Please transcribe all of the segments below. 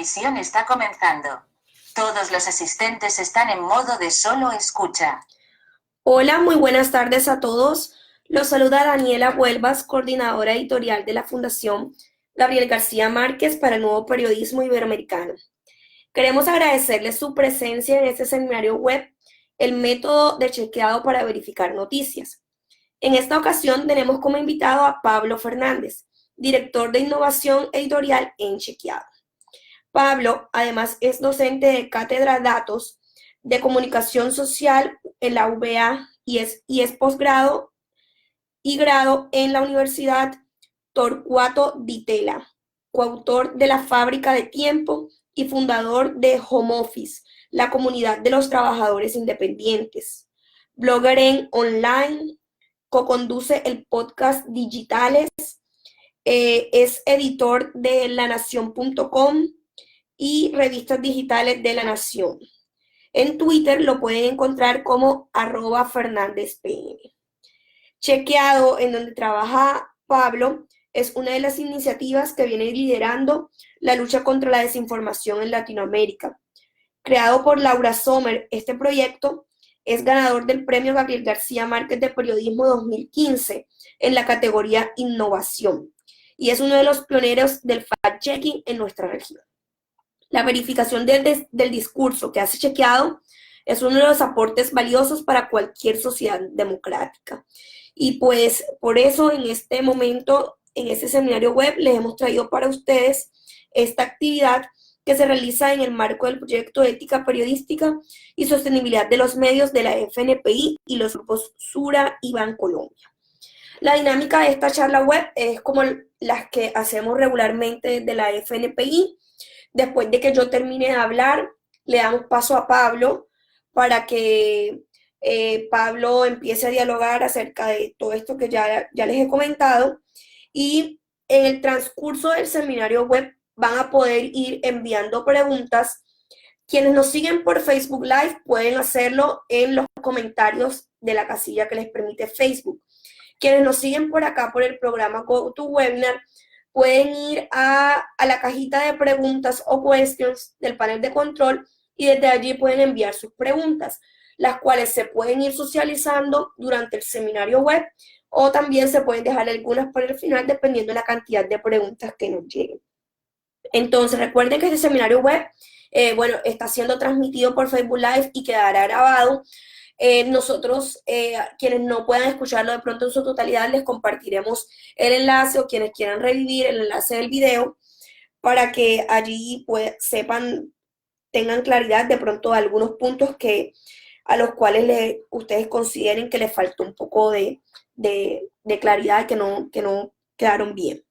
emisión está comenzando. Todos los asistentes están en modo de solo escucha. Hola, muy buenas tardes a todos. Los saluda Daniela Huelvas, coordinadora editorial de la Fundación Gabriel García Márquez para el Nuevo Periodismo Iberoamericano. Queremos agradecerles su presencia en este seminario web, el método de chequeado para verificar noticias. En esta ocasión tenemos como invitado a Pablo Fernández, director de innovación editorial en Chequeado. Pablo, además, es docente de cátedra Datos de Comunicación Social en la UVA y es posgrado y grado en la Universidad Torcuato Di Tella, coautor de La Fábrica de Tiempo y fundador de Home Office, la comunidad de los trabajadores independientes. Blogger en online, co-conduce el podcast Digitales, es editor de lanación.com y revistas digitales de La Nación. En Twitter lo pueden encontrar como @FernándezPM. Chequeado, en donde trabaja Pablo, es una de las iniciativas que viene liderando la lucha contra la desinformación en Latinoamérica. Creado por Laura Sommer, este proyecto es ganador del Premio Gabriel García Márquez de Periodismo 2015 en la categoría Innovación y es uno de los pioneros del fact-checking en nuestra región. La verificación del discurso que hace Chequeado es uno de los aportes valiosos para cualquier sociedad democrática. Y pues por eso en este momento, en este seminario web, les hemos traído para ustedes esta actividad que se realiza en el marco del proyecto Ética Periodística y Sostenibilidad de los Medios de la FNPI y los grupos Sura y Bancolombia. La dinámica de esta charla web es como las que hacemos regularmente de la FNPI. Después de que yo termine de hablar, le damos paso a Pablo para que Pablo empiece a dialogar acerca de todo esto que ya les he comentado. Y en el transcurso del seminario web van a poder ir enviando preguntas. Quienes nos siguen por Facebook Live pueden hacerlo en los comentarios de la casilla que les permite Facebook. Quienes nos siguen por acá por el programa GoToWebinar pueden ir a la cajita de preguntas o questions del panel de control y desde allí pueden enviar sus preguntas, las cuales se pueden ir socializando durante el seminario web o también se pueden dejar algunas para el final dependiendo de la cantidad de preguntas que nos lleguen. Entonces recuerden que este seminario web está siendo transmitido por Facebook Live y quedará grabado. Nosotros, quienes no puedan escucharlo de pronto en su totalidad, les compartiremos el enlace o quienes quieran revivir el enlace del video para que allí sepan, tengan claridad de pronto de algunos puntos a los cuales ustedes consideren que les faltó un poco de claridad, que no quedaron bien.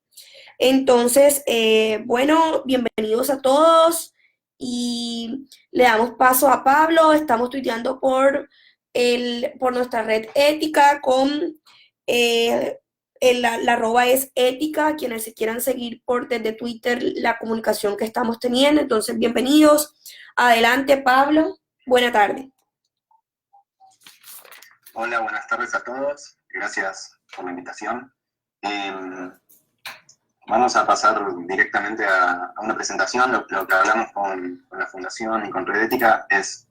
Entonces, bienvenidos a todos y le damos paso a Pablo. Estamos tuiteando por nuestra red ética con la arroba es ética, quienes se quieran seguir desde Twitter la comunicación que estamos teniendo. Entonces, bienvenidos. Adelante, Pablo. Buena tarde. Hola, buenas tardes a todos. Gracias por la invitación. Vamos a pasar directamente a una presentación. Lo que hablamos con la Fundación y con Red Ética es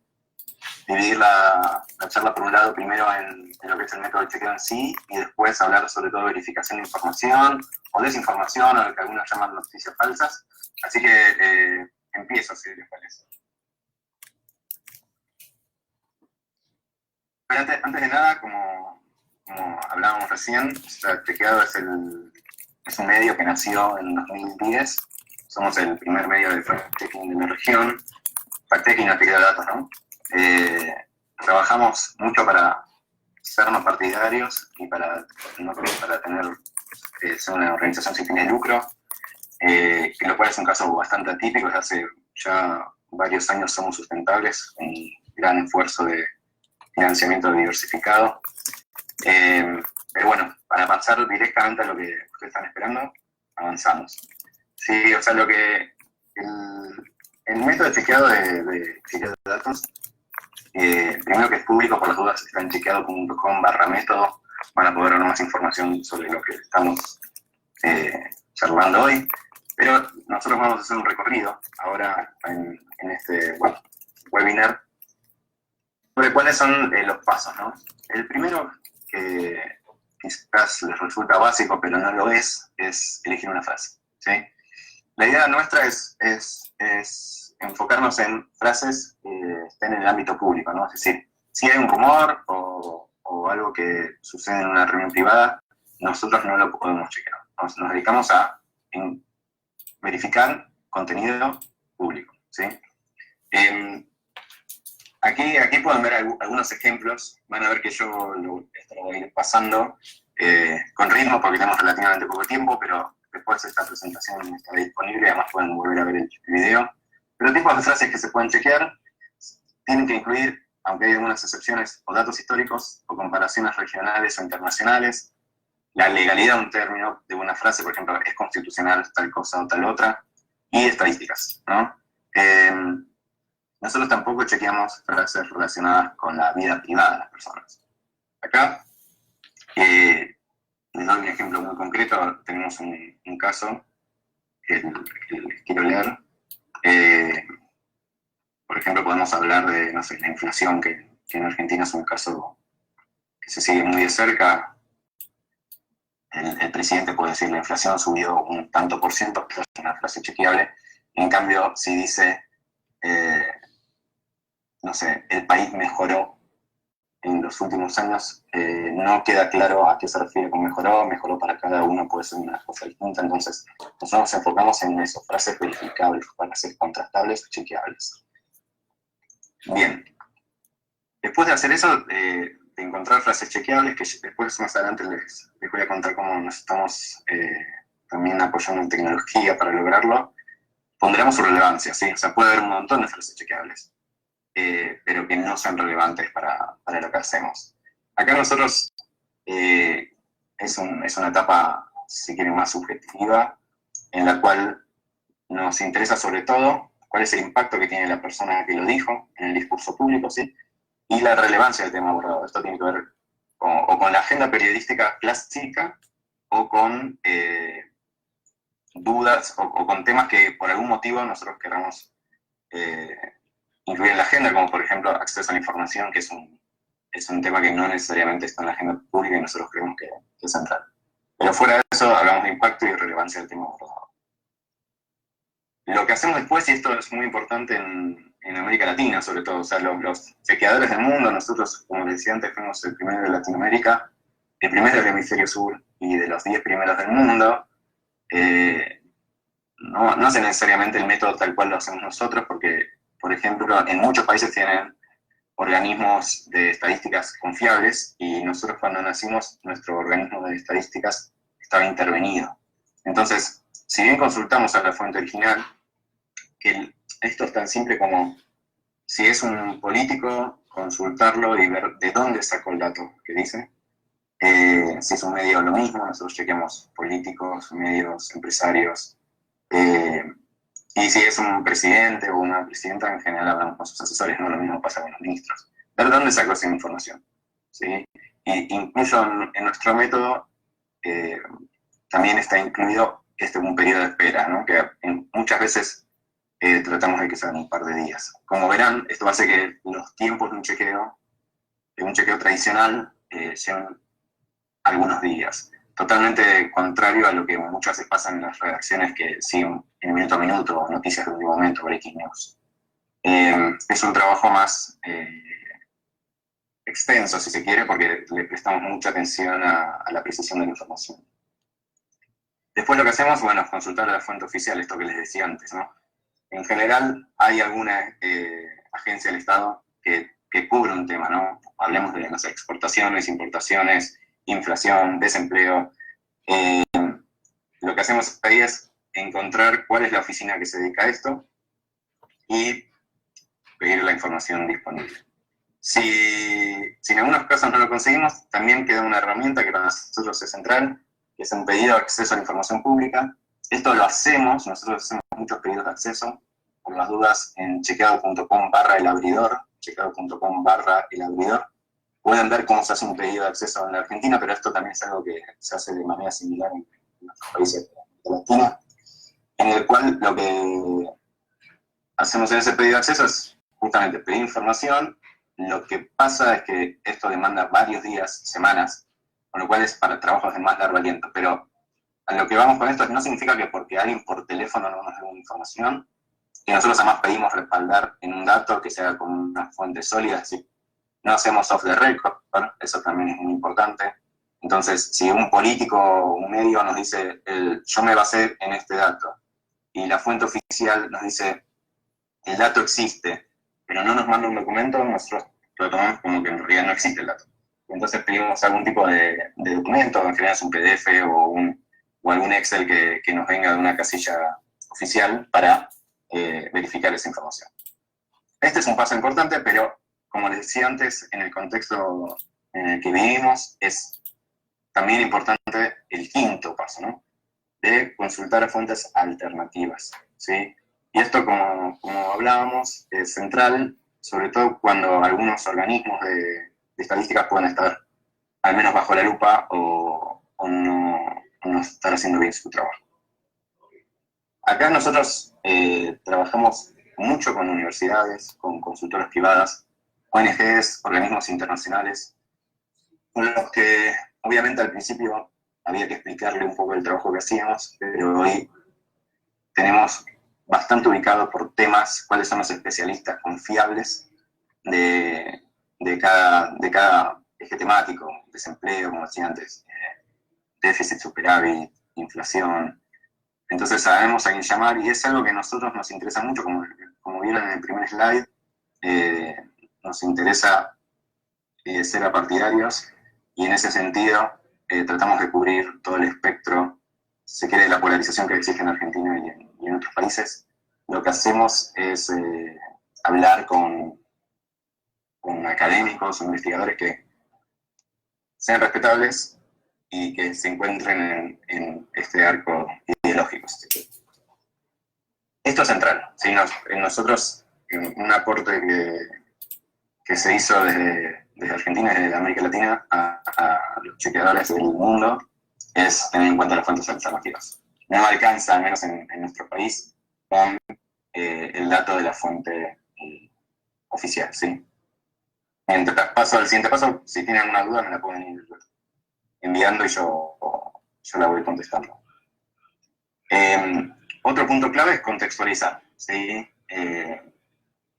dividir la charla por un lado primero en lo que es el método de chequeo en sí y después hablar sobre todo de verificación de información o desinformación o lo que algunos llaman noticias falsas. Así que empiezo, si les parece. Pero antes de nada, como hablábamos recién, Chequeado es un medio que nació en 2010. Somos el primer medio de fact-checking de la región. Fact-checking no te queda datos, ¿no? Trabajamos mucho para sernos partidarios y para tener ser una organización sin fines de lucro, lo cual es un caso bastante atípico. Desde hace ya varios años somos sustentables, un gran esfuerzo de financiamiento diversificado. Pero bueno, para pasar directamente a lo que ustedes están esperando, avanzamos. Sí, o sea, el método de chequeado de chequeo de datos, primero que es público, por las dudas está en chequeado.com/método, van a poder ver más información sobre lo que estamos charlando hoy. Pero nosotros vamos a hacer un recorrido ahora en este webinar sobre cuáles son los pasos, ¿no? El primero, que quizás les resulta básico, pero no lo es elegir una frase, ¿sí? La idea nuestra es enfocarnos en frases que estén en el ámbito público, ¿no? Es decir, si hay un rumor o algo que sucede en una reunión privada, nosotros no lo podemos chequear. Nos dedicamos a verificar contenido público, ¿sí? Aquí pueden ver algunos ejemplos. Van a ver que yo esto lo voy a ir pasando con ritmo porque tenemos relativamente poco tiempo, pero después esta presentación está disponible, además pueden volver a ver el video. Pero tipos de frases que se pueden chequear tienen que incluir, aunque hay algunas excepciones, o datos históricos, o comparaciones regionales o internacionales, la legalidad de un término, de una frase, por ejemplo, es constitucional tal cosa o tal otra, y estadísticas, ¿no? Nosotros tampoco chequeamos frases relacionadas con la vida privada de las personas. Acá, les doy un ejemplo muy concreto. Tenemos un caso que les quiero leer. Por ejemplo, podemos hablar de, no sé, la inflación, que en Argentina es un caso que se sigue muy de cerca. El presidente puede decir la inflación subió un tanto por ciento, que es una frase chequeable. En cambio, si dice, no sé, el país mejoró en los últimos años, no queda claro a qué se refiere con mejoró para cada uno puede ser una cosa distinta. Entonces, nosotros nos enfocamos en eso, frases verificables, frases contrastables, chequeables. Bien. Después de hacer eso, de encontrar frases chequeables, que después más adelante les voy a contar cómo nos estamos también apoyando en tecnología para lograrlo, pondremos su relevancia, ¿sí? O sea, puede haber un montón de frases chequeables, pero que no sean relevantes para lo que hacemos. Acá nosotros es una etapa, si quieren, más subjetiva, en la cual nos interesa sobre todo cuál es el impacto que tiene la persona que lo dijo en el discurso público, ¿sí? Y la relevancia del tema abordado. Esto tiene que ver con la agenda periodística clásica o con dudas o con temas que por algún motivo nosotros queramos incluir en la agenda, como por ejemplo acceso a la información, que es un tema que no necesariamente está en la agenda pública y nosotros creemos que es central. Pero fuera de eso, hablamos de impacto y relevancia del tema abordado. Lo que hacemos después, y esto es muy importante en América Latina sobre todo, o sea, los chequeadores del mundo, nosotros, como les decía antes, fuimos el primero de Latinoamérica, el primero del hemisferio sur y de los 10 primeros del mundo. No sé necesariamente el método tal cual lo hacemos nosotros, porque, por ejemplo, en muchos países tienen organismos de estadísticas confiables y nosotros cuando nacimos, nuestro organismo de estadísticas estaba intervenido. Entonces, si bien consultamos a la fuente original, que esto es tan simple como, si es un político, consultarlo y ver de dónde sacó el dato que dice. Si es un medio, lo mismo, nosotros chequeamos políticos, medios, empresarios. Y si es un presidente o una presidenta, en general hablamos con sus asesores, no lo mismo pasa con los ministros. Ver dónde sacó esa información, ¿sí? Y incluso en nuestro método también está incluido un periodo de espera, ¿no? Que muchas veces tratamos de que sean un par de días. Como verán, esto hace que los tiempos de un chequeo tradicional sean algunos días. Totalmente contrario a lo que muchas veces pasa en las redacciones que siguen en minuto a minuto, noticias de último momento, breaking news. Es un trabajo más extenso, si se quiere, porque le prestamos mucha atención a la precisión de la información. Después lo que hacemos, bueno, es consultar a la fuente oficial, esto que les decía antes, ¿no? En general hay alguna agencia del Estado que cubre un tema, ¿no? Hablemos de, no sé, exportaciones, importaciones, inflación, desempleo. Lo que hacemos ahí es encontrar cuál es la oficina que se dedica a esto y pedir la información disponible. Si en algunos casos no lo conseguimos, también queda una herramienta que para nosotros es central, que es un pedido de acceso a la información pública. Esto lo hacemos, nosotros hacemos muchos pedidos de acceso, por las dudas, en chequeado.com/elabridor, chequeado.com/elabridor. Pueden ver cómo se hace un pedido de acceso en la Argentina, pero esto también es algo que se hace de manera similar en otros países de Latina. en el cual lo que hacemos en ese pedido de acceso es justamente pedir información. Lo que pasa es que esto demanda varios días, semanas, con lo cual es para trabajos de más largo aliento. Pero a lo que vamos con esto no significa que porque alguien por teléfono no nos dé una información, que nosotros además pedimos respaldar en un dato que sea con una fuente sólida, es decir, no hacemos off the record, ¿no? Eso también es muy importante. Entonces, si un político o un medio nos dice, yo me basé en este dato, y la fuente oficial nos dice, el dato existe, pero no nos manda un documento, nosotros lo tomamos como que en realidad no existe el dato. Entonces pedimos algún tipo de documento, en general es un PDF o algún Excel que nos venga de una casilla oficial para verificar esa información. Este es un paso importante, pero como les decía antes, en el contexto en el que vivimos, es también importante el quinto paso, ¿no? De consultar a fuentes alternativas, ¿sí? Y esto, como hablábamos, es central, sobre todo cuando algunos organismos de estadísticas pueden estar al menos bajo la lupa o no estar haciendo bien su trabajo. Acá nosotros trabajamos mucho con universidades, con consultoras privadas, ONGs, organismos internacionales, con los que obviamente al principio había que explicarle un poco el trabajo que hacíamos, pero hoy tenemos bastante ubicado por temas cuáles son los especialistas confiables de cada eje temático, desempleo, como decía antes, déficit, superávit, inflación. Entonces sabemos a quién llamar y es algo que a nosotros nos interesa mucho, como vieron en el primer slide, nos interesa ser apartidarios y en ese sentido tratamos de cubrir todo el espectro, si se quiere, de la polarización que existe en Argentina y en otros países. Lo que hacemos es hablar con académicos o investigadores que sean respetables y que se encuentren en este arco ideológico. Esto es central, ¿sí? Nosotros, un aporte que se hizo desde Argentina, desde América Latina, a los chequeadores del mundo, es tener en cuenta las fuentes alternativas. No alcanza, al menos en nuestro país, con el dato de la fuente oficial, ¿sí? Mientras paso al siguiente paso, si tienen alguna duda me la pueden ir enviando y yo la voy contestando. Otro punto clave es contextualizar, ¿sí?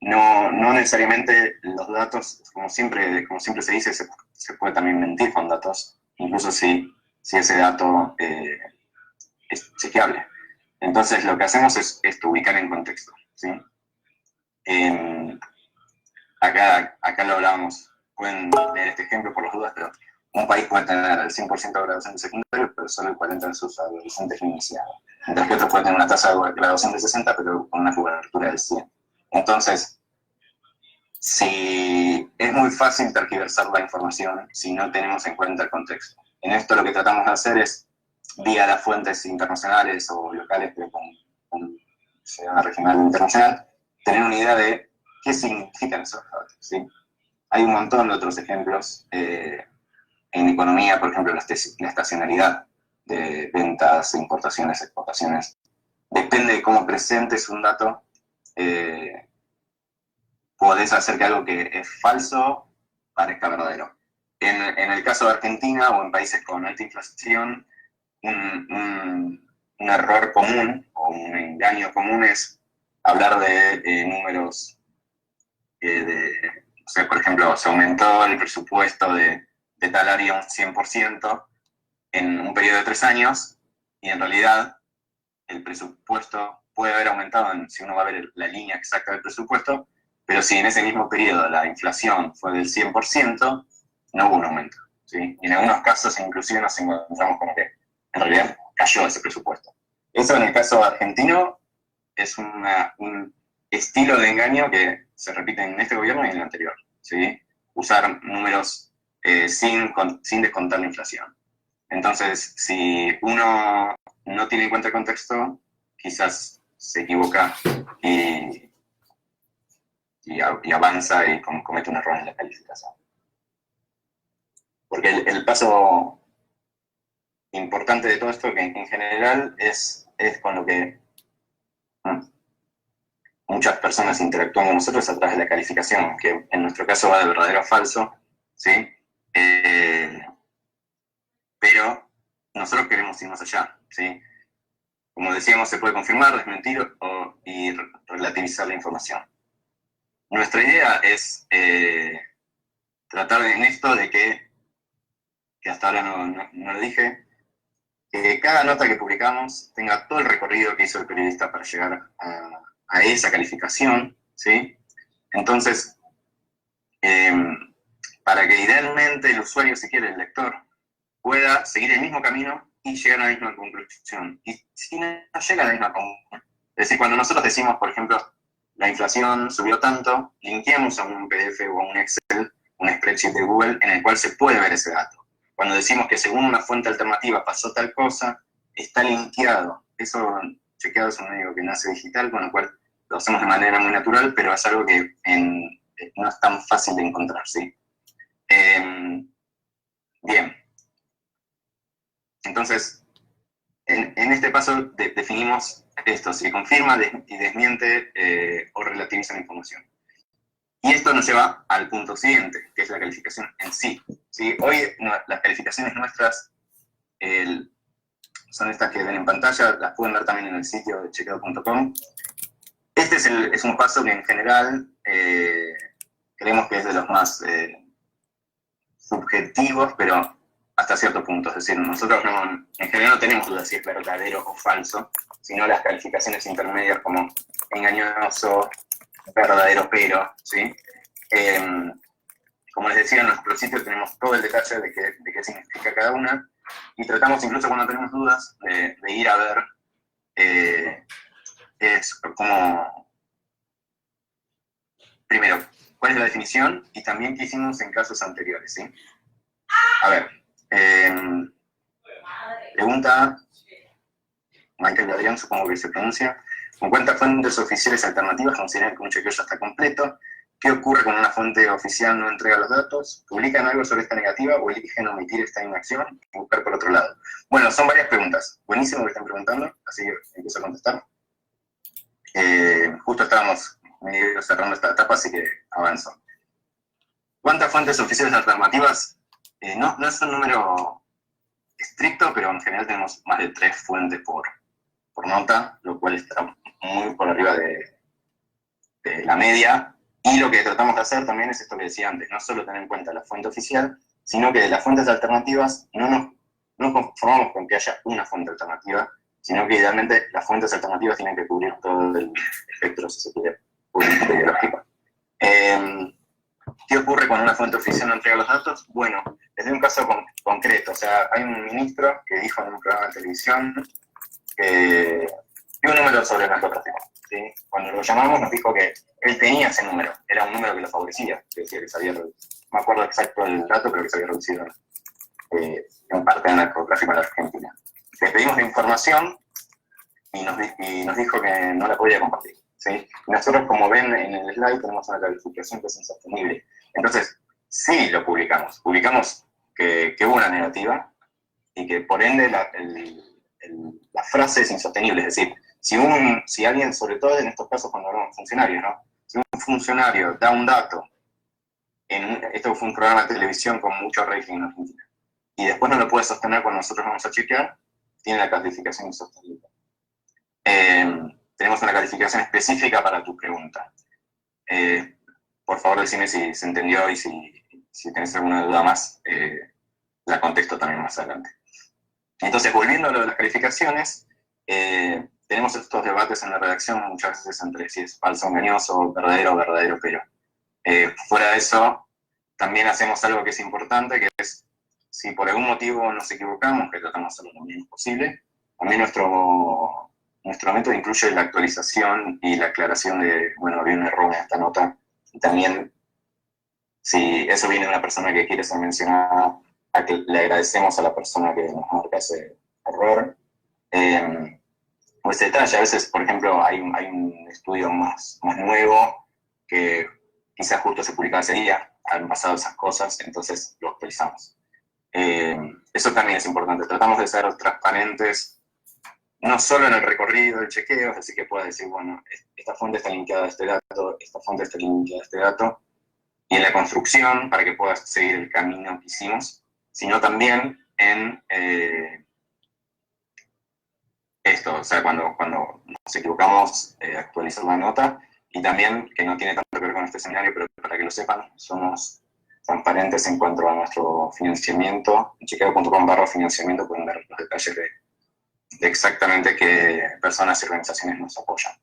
No necesariamente los datos, como siempre se dice, se puede también mentir con datos, incluso si ese dato es chequeable. Entonces lo que hacemos es esto, ubicar en contexto, ¿sí? Acá lo hablábamos, pueden leer este ejemplo por las dudas, pero un país puede tener el 100% de graduación de secundario, pero solo el 40% de sus adolescentes iniciados. Mientras que otro puede tener una tasa de graduación de 60, pero con una cobertura del 100. Entonces, si es muy fácil tergiversar la información si no tenemos en cuenta el contexto. En esto lo que tratamos de hacer es, vía las fuentes internacionales o locales, pero con sea regional o internacional, tener una idea de qué significan esos datos, ¿sí? Hay un montón de otros ejemplos en economía, por ejemplo, la estacionalidad de ventas, importaciones, exportaciones. Depende de cómo presentes un dato, podés hacer que algo que es falso parezca verdadero. En el caso de Argentina o en países con alta inflación, un error común o un engaño común es hablar de números o sea, por ejemplo, se aumentó el presupuesto de tal área un 100% en un periodo de 3 años y en realidad el presupuesto puede haber aumentado, si uno va a ver la línea exacta del presupuesto, pero si en ese mismo periodo la inflación fue del 100%, no hubo un aumento, ¿sí? Y en algunos casos inclusive nos encontramos como que en realidad cayó ese presupuesto. Eso en el caso argentino es un estilo de engaño que se repite en este gobierno y en el anterior, ¿sí? Usar números sin descontar la inflación. Entonces, si uno no tiene en cuenta el contexto, quizás se equivoca y avanza y comete un error en la calificación. Porque el paso importante de todo esto, que en general es con lo que muchas personas interactúan con nosotros a través de la calificación, que en nuestro caso va de verdadero a falso, ¿sí? Pero nosotros queremos ir más allá, ¿sí? Como decíamos, se puede confirmar, desmentir y relativizar la información. Nuestra idea es tratar en esto de que hasta ahora no lo dije, que cada nota que publicamos tenga todo el recorrido que hizo el periodista para llegar a esa calificación, ¿sí? Entonces, para que idealmente el usuario, si quiere, el lector, pueda seguir el mismo camino y llegar a la misma conclusión. Y si no llega a la misma conclusión, es decir, cuando nosotros decimos, por ejemplo, la inflación subió tanto, linkeamos a un PDF o a un Excel, un spreadsheet de Google, en el cual se puede ver ese dato. Cuando decimos que según una fuente alternativa pasó tal cosa, está linkeado. Eso, chequeado, es un medio que nace digital, con lo cual lo hacemos de manera muy natural, pero es algo que no es tan fácil de encontrar, ¿sí? Bien. Entonces, en este paso definimos esto, si confirma y desmiente o relativiza la información. Y esto nos lleva al punto siguiente, que es la calificación en sí. ¿Sí? Hoy las calificaciones nuestras son estas que ven en pantalla, las pueden ver también en el sitio de chequeo.com. Este es un paso que en general creemos que es de los más subjetivos, pero hasta cierto punto. Es decir, nosotros en general no tenemos dudas si es verdadero o falso, sino las calificaciones intermedias como engañoso, verdadero pero, ¿sí? Como les decía, en nuestro sitio tenemos todo el detalle de qué significa cada una, y tratamos incluso cuando tenemos dudas de ir a ver primero, cuál es la definición y también qué hicimos en casos anteriores, ¿sí? A ver, pregunta Michael Adrián, supongo que se pronuncia. ¿Con cuántas fuentes oficiales alternativas consideran que un chequeo ya está completo? ¿Qué ocurre cuando una fuente oficial no entrega los datos? ¿Publican algo sobre esta negativa o eligen omitir esta inacción y buscar por otro lado? Bueno, son varias preguntas. Buenísimo que están preguntando, así que empiezo a contestar. Justo estábamos medio cerrando esta etapa, así que avanzo. ¿Cuántas fuentes oficiales alternativas? No es un número estricto, pero en general tenemos más de 3 fuentes por nota, lo cual está muy por arriba de la media. Y lo que tratamos de hacer también es esto que decía antes, no solo tener en cuenta la fuente oficial, sino que de las fuentes alternativas no nos conformamos con que haya una fuente alternativa, sino que idealmente las fuentes alternativas tienen que cubrir todo el espectro, si se quiere, político-ideológico. ¿Qué ocurre cuando una fuente oficial no entrega los datos? Bueno, desde un caso concreto, o sea, hay un ministro que dijo en un programa de televisión que dio un número sobre el narcotráfico, ¿sí? Cuando lo llamamos nos dijo que él tenía ese número, era un número que lo favorecía, que decía que se había reducido, no me acuerdo exacto el dato, pero que se había reducido en parte del narcotráfico en la Argentina. Le pedimos la información y nos dijo que no la podía compartir, ¿sí? Nosotros, como ven en el slide, tenemos una calificación que es insostenible. Entonces, sí lo publicamos que hubo una negativa y que por ende la frase es insostenible, es decir, si alguien, sobre todo en estos casos cuando hablamos de funcionarios, ¿no? Si un funcionario da un dato, esto fue un programa de televisión con mucho rating en Argentina, y después no lo puede sostener cuando nosotros vamos a chequear, tiene la calificación insostenible. Tenemos una calificación específica para tu pregunta. Por favor, decime si se entendió y si tenés alguna duda más, la contesto también más adelante. Entonces, volviendo a lo de las calificaciones, tenemos estos debates en la redacción muchas veces entre si es falso, engañoso, verdadero, pero. Fuera de eso, también hacemos algo que es importante, que es, si por algún motivo nos equivocamos, que tratamos de hacerlo lo menos posible, también nuestro método incluye la actualización y la aclaración de, bueno, había un error en esta nota, y también, si eso viene de una persona que quiere ser mencionada, le agradecemos a la persona que nos marca ese error. O ese detalle, a veces, por ejemplo, hay un estudio más nuevo que quizás justo se publicaba ese día, han pasado esas cosas, entonces lo actualizamos. Eso también es importante, tratamos de ser transparentes, no solo en el recorrido, el chequeo, es decir, que puedas decir, bueno, esta fuente está linkeada a este dato, esta fuente está linkeada a este dato, y en la construcción, para que puedas seguir el camino que hicimos, sino también en esto, o sea, cuando nos equivocamos, actualizar la nota, y también, que no tiene tanto que ver con este seminario, pero para que lo sepan, somos transparentes en cuanto a nuestro financiamiento. En chequeo.com/financiamiento pueden ver los detalles de exactamente qué personas y organizaciones nos apoyan.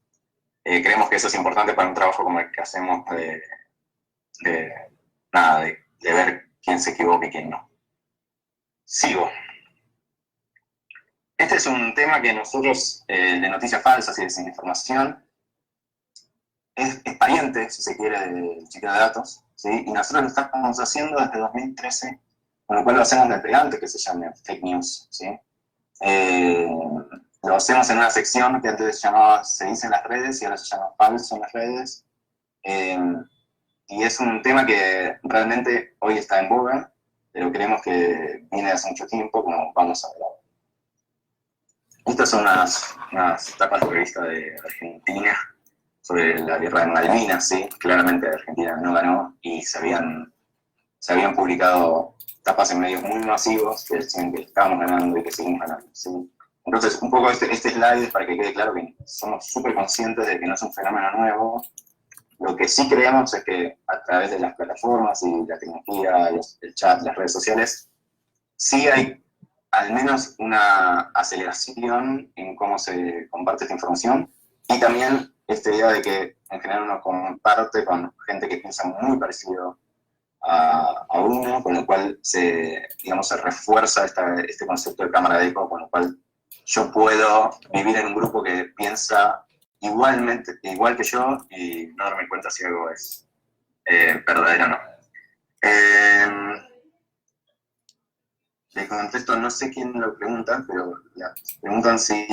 Creemos que eso es importante para un trabajo como el que hacemos de ver quién se equivoca y quién no. Sigo. Este es un tema que nosotros, de noticias falsas y desinformación, es pariente, si se quiere, del chequeo de datos, ¿sí? Y nosotros lo estamos haciendo desde 2013, con lo cual lo hacemos desde antes que se llame fake news, ¿sí? Lo hacemos en una sección que antes se llamaba Se dice en las redes y ahora se llama Falso en las redes. Y es un tema que realmente hoy está en boga, pero creemos que viene hace mucho tiempo, como vamos a ver ahora. Estas son unas tapas de revista de Argentina sobre la guerra de Malvinas, ¿sí? Claramente Argentina no ganó y se habían publicado tapas en medios muy masivos que decían que estábamos ganando y que seguimos ganando, ¿sí? Entonces, un poco este slide es para que quede claro que somos súper conscientes de que no es un fenómeno nuevo. Lo que sí creemos es que a través de las plataformas y la tecnología, el chat, las redes sociales, sí hay al menos una aceleración en cómo se comparte esta información, y también esta idea de que en general uno comparte con gente que piensa muy parecido a uno, con lo cual se refuerza este concepto de cámara de eco, con lo cual yo puedo vivir en un grupo que piensa igual que yo y no darme cuenta si algo es verdadero o no. De contexto, no sé quién lo pregunta, pero preguntan si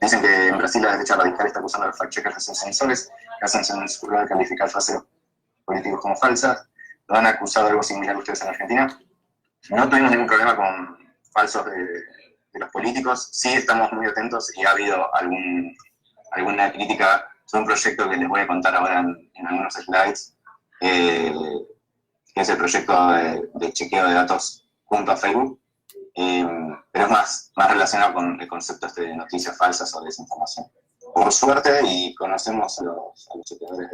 dicen que en Brasil la derecha radical está acusando a los fact-checkers de ser censores, que hacen censura de calificar frases políticos como falsas. ¿Lo han acusado de algo similar ustedes en Argentina? No tuvimos ningún problema con falsos de los políticos. Sí estamos muy atentos y ha habido alguna crítica sobre un proyecto que les voy a contar ahora en algunos slides, que es el proyecto de chequeo de datos junto a Facebook, pero es más relacionado con el concepto de noticias falsas o desinformación. Por suerte, y conocemos a los chequeadores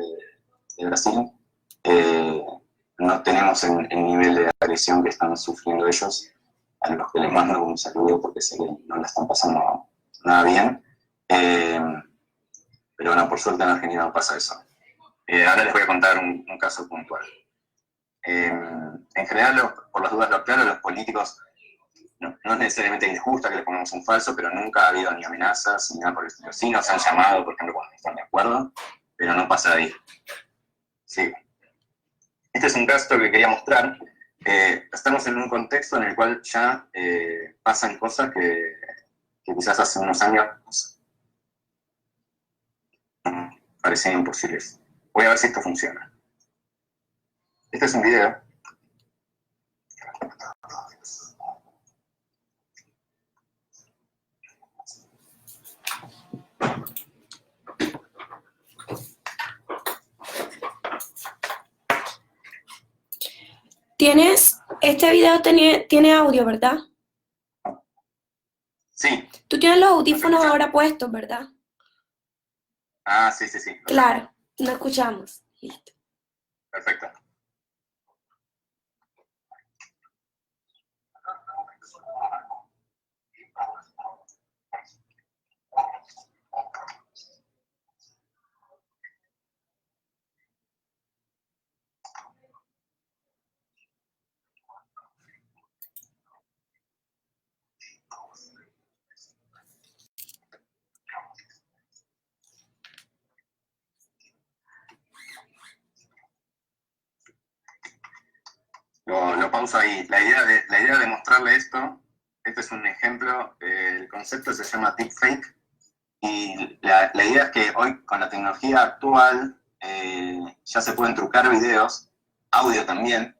de Brasil, no tenemos el nivel de agresión que están sufriendo ellos, a los que les mando un saludo porque sé que no la están pasando nada bien. Pero bueno, por suerte en Argentina no pasa eso. Ahora les voy a contar un caso puntual. En general, por las dudas lo aclaro, los políticos no es necesariamente les gusta que les pongamos un falso, pero nunca ha habido ni amenazas ni nada por el estilo. Sí nos han llamado, por ejemplo, cuando están de acuerdo, pero no pasa de ahí. Sí. Este es un caso que quería mostrar. Estamos en un contexto en el cual ya pasan cosas que quizás hace unos años parecían imposibles. Voy a ver si esto funciona. Este es un video. Este video tiene audio, ¿verdad? Sí. Tú tienes los audífonos ahora puestos, ¿verdad? Ah, sí. Claro, no escuchamos. Listo. Perfecto. Lo pauso ahí. La idea de mostrarle esto, este es un ejemplo, el concepto se llama deepfake, y la idea es que hoy con la tecnología actual ya se pueden trucar videos, audio también,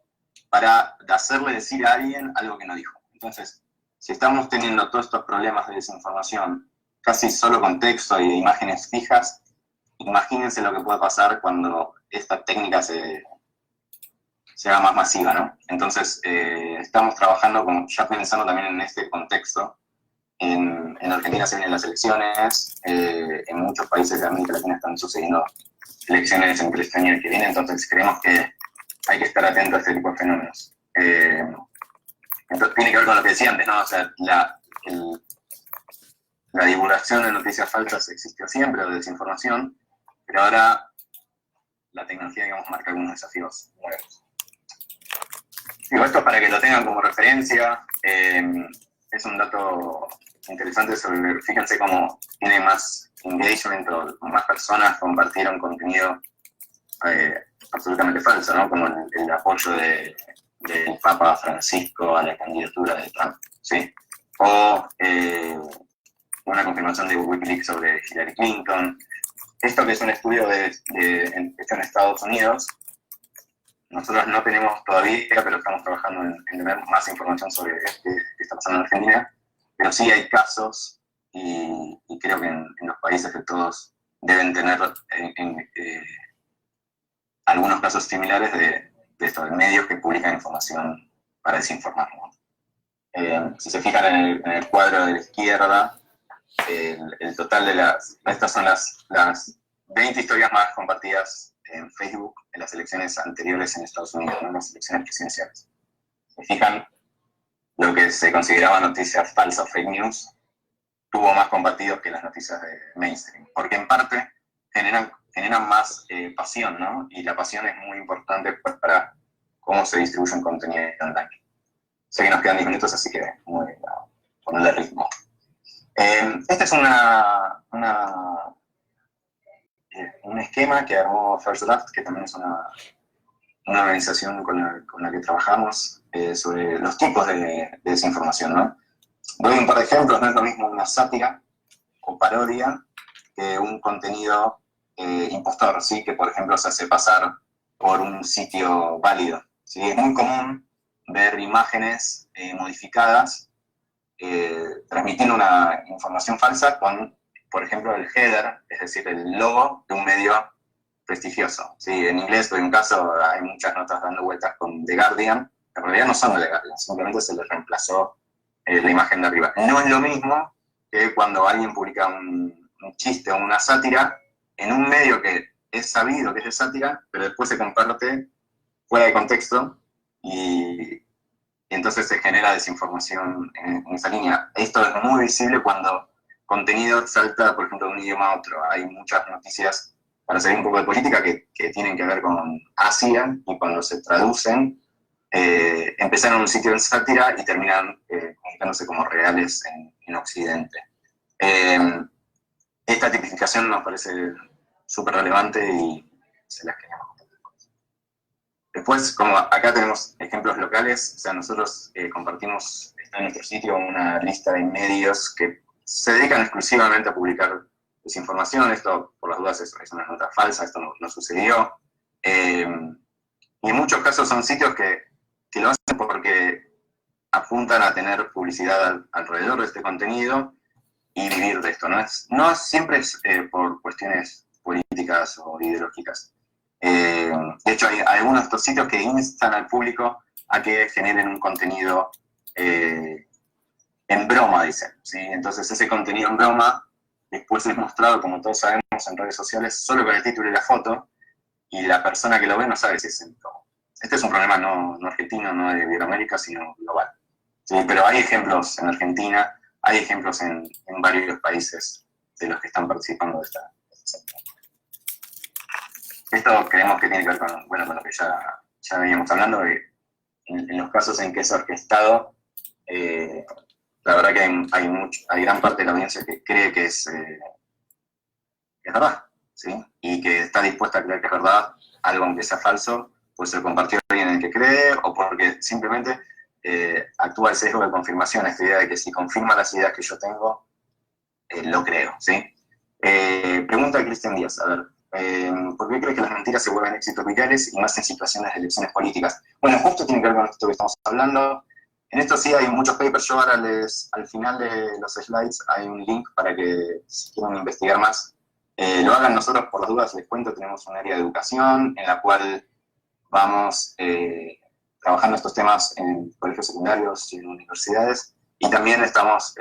para hacerle decir a alguien algo que no dijo. Entonces, si estamos teniendo todos estos problemas de desinformación, casi solo con texto y imágenes fijas, imagínense lo que puede pasar cuando esta técnica se haga más masiva, ¿no? Entonces, estamos trabajando, ya pensando también en este contexto. En Argentina se vienen las elecciones, en muchos países de América Latina están sucediendo elecciones entre este año y el que viene, entonces creemos que hay que estar atento a este tipo de fenómenos. Entonces tiene que ver con lo que decía antes, ¿no? O sea, la divulgación de noticias falsas existió siempre, o de desinformación, pero ahora la tecnología, digamos, marca algunos desafíos nuevos. Digo, esto para que lo tengan como referencia, es un dato interesante sobre, fíjense cómo tiene más engagement, o más personas compartieron contenido absolutamente falso, ¿no? Como el apoyo del Papa Francisco a la candidatura de Trump, ¿sí? O una confirmación de Wikileaks sobre Hillary Clinton. Esto que es un estudio hecho en Estados Unidos, nosotros no tenemos todavía, pero estamos trabajando en tener más información sobre qué está pasando en Argentina, pero sí hay casos, y creo que en los países de todos deben tener algunos casos similares de estos medios que publican información para desinformar, ¿no? Si se fijan en el cuadro de la izquierda, el total de estas son las 20 historias más compartidas en Facebook en las elecciones anteriores en Estados Unidos, ¿no? Las elecciones presidenciales. Se fijan, lo que se consideraba noticias falsas, fake news, tuvo más compartidos que las noticias de mainstream, porque en parte generan más pasión, ¿no? Y la pasión es muy importante para cómo se distribuye un contenido online. Sé que nos quedan 10 minutos, así que voy a ponerle ritmo. Este es un esquema que armó First Draft, que también es una organización con la que trabajamos sobre los tipos de desinformación, ¿no? Doy un par de ejemplos. No es lo mismo una sátira o parodia que un contenido impostor, ¿sí? Que, por ejemplo, se hace pasar por un sitio válido, ¿sí? Es muy común ver imágenes modificadas transmitiendo una información falsa con, por ejemplo, el header, es decir, el logo de un medio prestigioso, ¿sí? En inglés, doy un caso, hay muchas notas dando vueltas con The Guardian, en realidad no son de The Guardian, simplemente se les reemplazó la imagen de arriba. No es lo mismo que cuando alguien publica un chiste o una sátira en un medio que es sabido que es de sátira, pero después se comparte fuera de contexto y entonces se genera desinformación en esa línea. Esto es muy visible cuando contenido salta, por ejemplo, de un idioma a otro. Hay muchas noticias, para salir un poco de política, que tienen que ver con Asia, y cuando se traducen, empezaron en un sitio en sátira y terminan comunicándose como reales en Occidente. Esta tipificación nos parece súper relevante y se las queríamos compartir. Después, como acá tenemos ejemplos locales, o sea, nosotros compartimos, está en nuestro sitio, una lista de medios que se dedican exclusivamente a publicar desinformación. Esto, por las dudas, es una nota falsa, esto no sucedió. Y en muchos casos son sitios que lo hacen porque apuntan a tener publicidad alrededor de este contenido y vivir de esto. No siempre es por cuestiones políticas o ideológicas. De hecho, hay algunos de estos sitios que instan al público a que generen un contenido en broma, dicen, ¿sí? Entonces ese contenido en broma después es mostrado, como todos sabemos, en redes sociales solo con el título y la foto, y la persona que lo ve no sabe si es en broma. Este es un problema no argentino, no de Iberoamérica, sino global, ¿sí? Pero hay ejemplos en Argentina, hay ejemplos en varios países de los que están participando de esta sección. Esto creemos que tiene que ver con lo que ya veníamos hablando, de en los casos en que es orquestado, la verdad que hay gran parte de la audiencia que cree que es verdad, ¿sí? Y que está dispuesta a creer que es verdad, algo aunque sea falso, pues se lo compartió alguien en el que cree, o porque simplemente actúa el sesgo de confirmación, esta idea de que si confirma las ideas que yo tengo, lo creo, ¿sí? Pregunta de Cristian Díaz, a ver, ¿por qué crees que las mentiras se vuelven éxitos virales y más en situaciones de elecciones políticas? Bueno, justo tiene que ver con esto que estamos hablando. En esto sí hay muchos papers. Yo ahora al final de los slides hay un link para que si quieren investigar más, lo hagan. Nosotros, por las dudas, les cuento, tenemos un área de educación en la cual vamos trabajando estos temas en colegios secundarios y en universidades, y también estamos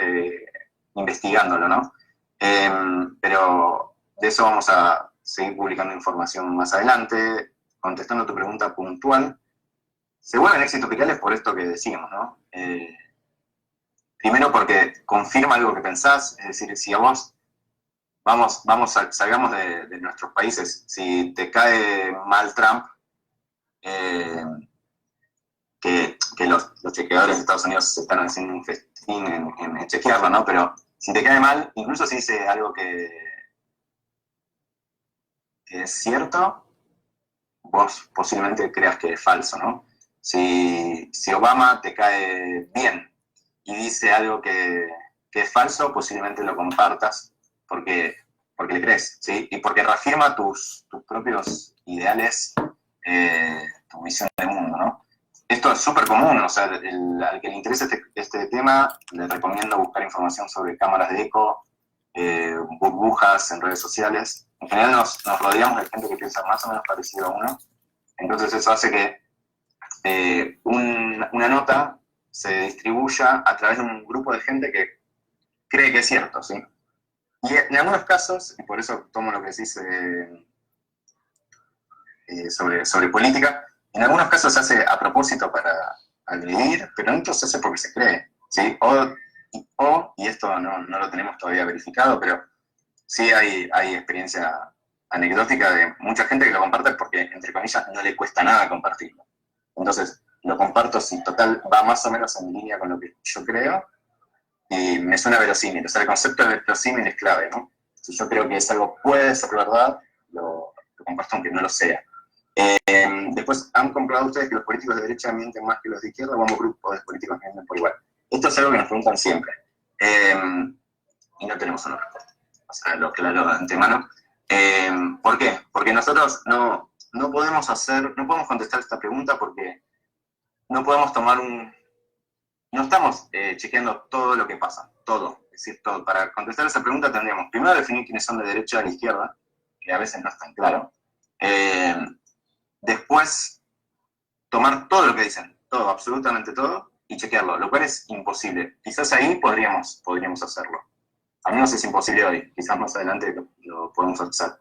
investigándolo, ¿no? Pero de eso vamos a seguir publicando información más adelante. Contestando tu pregunta puntual, se vuelven éxitos virales por esto que decimos, ¿no? Primero porque confirma algo que pensás, es decir, si a vos, salgamos de nuestros países, si te cae mal Trump, que los chequeadores de Estados Unidos se están haciendo un festín en chequearlo, ¿no? Pero si te cae mal, incluso si dice algo que es cierto, vos posiblemente creas que es falso, ¿no? Si Obama te cae bien y dice algo que es falso, posiblemente lo compartas porque le crees, ¿sí? Y porque reafirma tus propios ideales, tu visión del mundo, ¿no? Esto es súper común, o sea, al que le interese este tema, le recomiendo buscar información sobre cámaras de eco, burbujas en redes sociales. En general nos rodeamos de gente que piensa más o menos parecido a uno, entonces eso hace que una nota se distribuya a través de un grupo de gente que cree que es cierto, ¿sí? Y en algunos casos, y por eso tomo lo que decís sobre política, en algunos casos se hace a propósito para agredir, pero en otros se hace porque se cree, ¿sí? Y esto no lo tenemos todavía verificado, pero sí hay experiencia anecdótica de mucha gente que lo comparte porque, entre comillas, no le cuesta nada compartirlo. Entonces, lo comparto si total va más o menos en línea con lo que yo creo y me suena verosímil. O sea, el concepto de verosímil es clave, ¿no? Si yo creo que es algo puede ser verdad, lo comparto aunque no lo sea. Después, ¿han comprobado ustedes que los políticos de derecha mienten más que los de izquierda o ambos grupos de políticos mienten por igual? Esto es algo que nos preguntan siempre. Y no tenemos una respuesta. O sea, lo aclaro de antemano. ¿Por qué? Porque nosotros no podemos contestar esta pregunta porque no podemos no estamos chequeando todo lo que pasa, todo. Es decir, todo. Para contestar esa pregunta tendríamos primero definir quiénes son de derecha y de izquierda, que a veces no es tan claro. Después, tomar todo lo que dicen, todo, absolutamente todo, y chequearlo, lo cual es imposible. Quizás ahí podríamos hacerlo. Al menos es imposible hoy, quizás más adelante lo podemos hacer.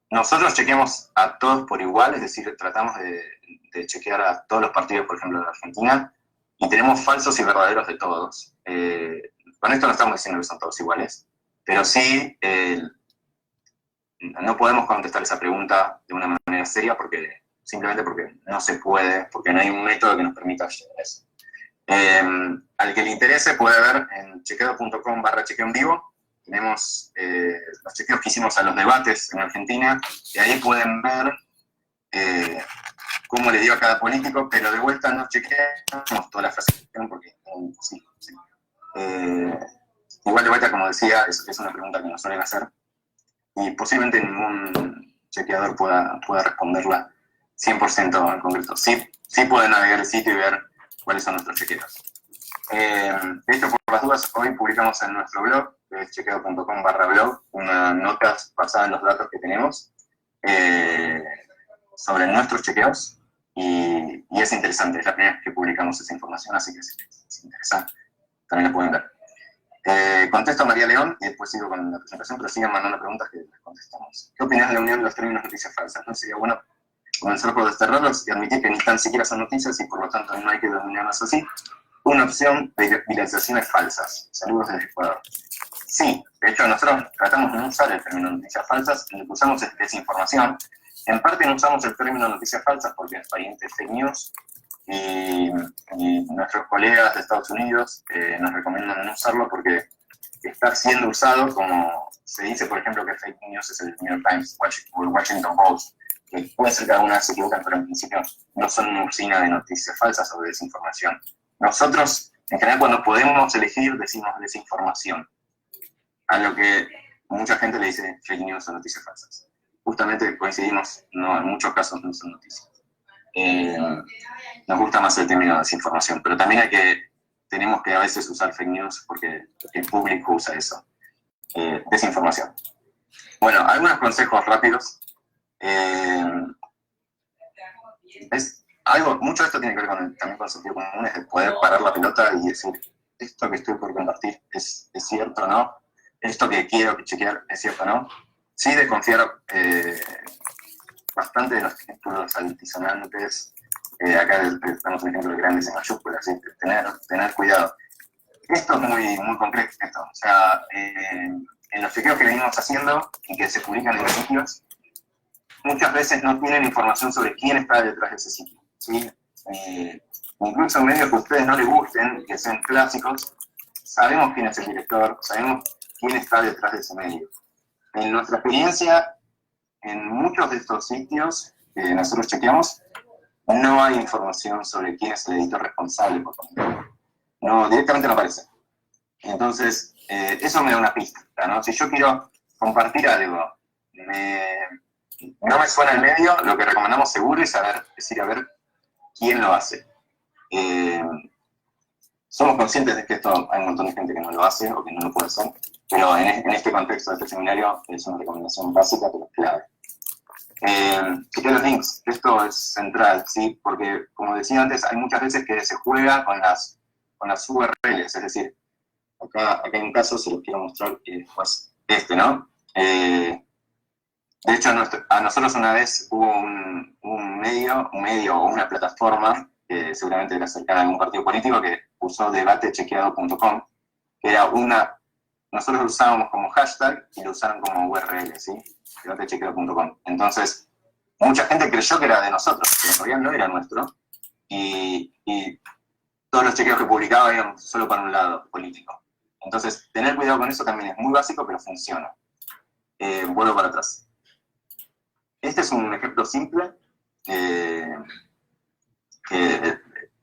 Nosotros chequeamos a todos por igual, es decir, tratamos de chequear a todos los partidos, por ejemplo, de Argentina, y tenemos falsos y verdaderos de todos. Con esto no estamos diciendo que son todos iguales, pero sí no podemos contestar esa pregunta de una manera seria simplemente porque no se puede, porque no hay un método que nos permita llegar a eso. Al que le interese puede ver en chequeo.com/chequeo en vivo. Tenemos los chequeos que hicimos a los debates en Argentina, y ahí pueden ver cómo le dio a cada político, pero de vuelta no chequeamos toda la frase porque es imposible. ¿Sí? Igual de vuelta, como decía, es una pregunta que nos suelen hacer y posiblemente ningún chequeador pueda responderla 100% en concreto. Sí pueden navegar el sitio y ver cuáles son nuestros chequeos. De hecho, por las dudas, hoy publicamos en nuestro blog, que es chequeo.com/blog, unas notas basadas en los datos que tenemos sobre nuestros chequeos, y es interesante, es la primera vez que publicamos esa información, así que es interesante, también la pueden ver. Contesto a María León y después sigo con la presentación, pero sigan mandando preguntas que les contestamos. ¿Qué opinas de la unión de los términos noticias falsas? ¿No sería bueno comenzar por desterrarlos y admitir que ni tan siquiera son noticias y por lo tanto no hay que denominarlas así? Una opción de viralizaciones falsas. Saludos desde Ecuador. Sí, de hecho nosotros tratamos de no usar el término noticias falsas, lo que usamos es desinformación. En parte no usamos el término noticias falsas porque es pariente de fake news, y nuestros colegas de Estados Unidos nos recomiendan no usarlo porque está siendo usado como se dice, por ejemplo, que fake news es el New York Times o el Washington Post, que puede ser que algunas se equivocan, pero en principio no son una usina de noticias falsas o de desinformación. Nosotros, en general, cuando podemos elegir, decimos desinformación, a lo que mucha gente le dice fake news o noticias falsas. Justamente coincidimos, no, en muchos casos no son noticias. eh, nos gusta más el término desinformación, pero también tenemos que a veces usar fake news porque el público usa eso. Desinformación. Bueno, algunos consejos rápidos. Mucho de esto tiene que ver también con el sentido común, es de poder parar la pelota y decir, esto que estoy por compartir es cierto o no, esto que quiero chequear es cierto o no. Sí, desconfiar bastante de los títulos altisonantes. Acá estamos un ejemplo de grandes en mayúsculas, ¿sí? Tener cuidado. Esto es muy concreto, o sea, en los chequeos que venimos haciendo y que se publican en los sitios, muchas veces no tienen información sobre quién está detrás de ese sitio, ¿sí? Incluso en medios que a ustedes no les gusten, que sean clásicos, sabemos quién es el director, sabemos quién está detrás de ese medio. En nuestra experiencia, en muchos de estos sitios que nosotros chequeamos, no hay información sobre quién es el editor responsable, por ejemplo. No, directamente no aparece. Entonces, eso me da una pista, ¿no? Si yo quiero compartir algo, no me suena el medio, lo que recomendamos seguro es ir a ver quién lo hace. Somos conscientes de que esto hay un montón de gente que no lo hace o que no lo puede hacer, pero en este contexto de este seminario es una recomendación básica, pero clave. Chequear los links, esto es central, ¿sí? Porque, como decía antes, hay muchas veces que se juega con las URLs, es decir, acá hay un caso, se los quiero mostrar, pues ¿no? De hecho, a nosotros una vez hubo un medio o una plataforma, que seguramente era cercana a algún partido político, que usó debatechequeado.com, que era nosotros lo usábamos como hashtag y lo usaron como URL, ¿sí? Debatechequeado.com. Entonces, mucha gente creyó que era de nosotros, pero en realidad no era nuestro, y todos los chequeos que publicaba eran solo para un lado político. Entonces, tener cuidado con eso también es muy básico, pero funciona. Vuelvo para atrás. Este es un ejemplo simple, que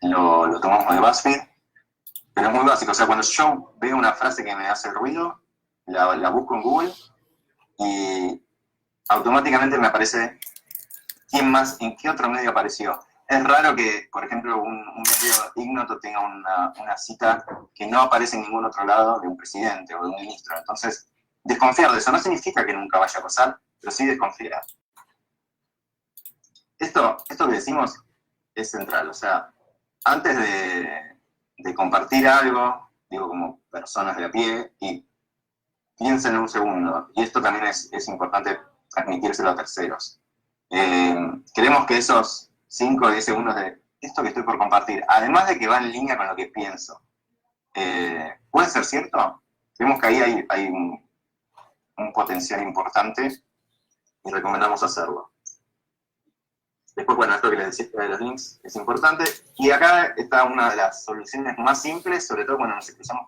lo tomamos de BuzzFeed, pero es muy básico. O sea, cuando yo veo una frase que me hace ruido, la busco en Google y automáticamente me aparece en qué otro medio apareció. Es raro que, por ejemplo, un medio ignoto tenga una cita que no aparece en ningún otro lado de un presidente o de un ministro. Entonces, desconfiar de eso no significa que nunca vaya a pasar, pero sí desconfiar. Esto que decimos es central. O sea, antes de compartir algo, digo como personas de a pie, y piensen un segundo. Y esto también es importante transmitírselo a terceros. Queremos que esos 5 o 10 segundos de esto que estoy por compartir, además de que va en línea con lo que pienso, ¿puede ser cierto? Vemos que ahí hay un potencial importante y recomendamos hacerlo. Después, bueno, esto que les decía de los links es importante. Y acá está una de las soluciones más simples, sobre todo cuando nos cruzamos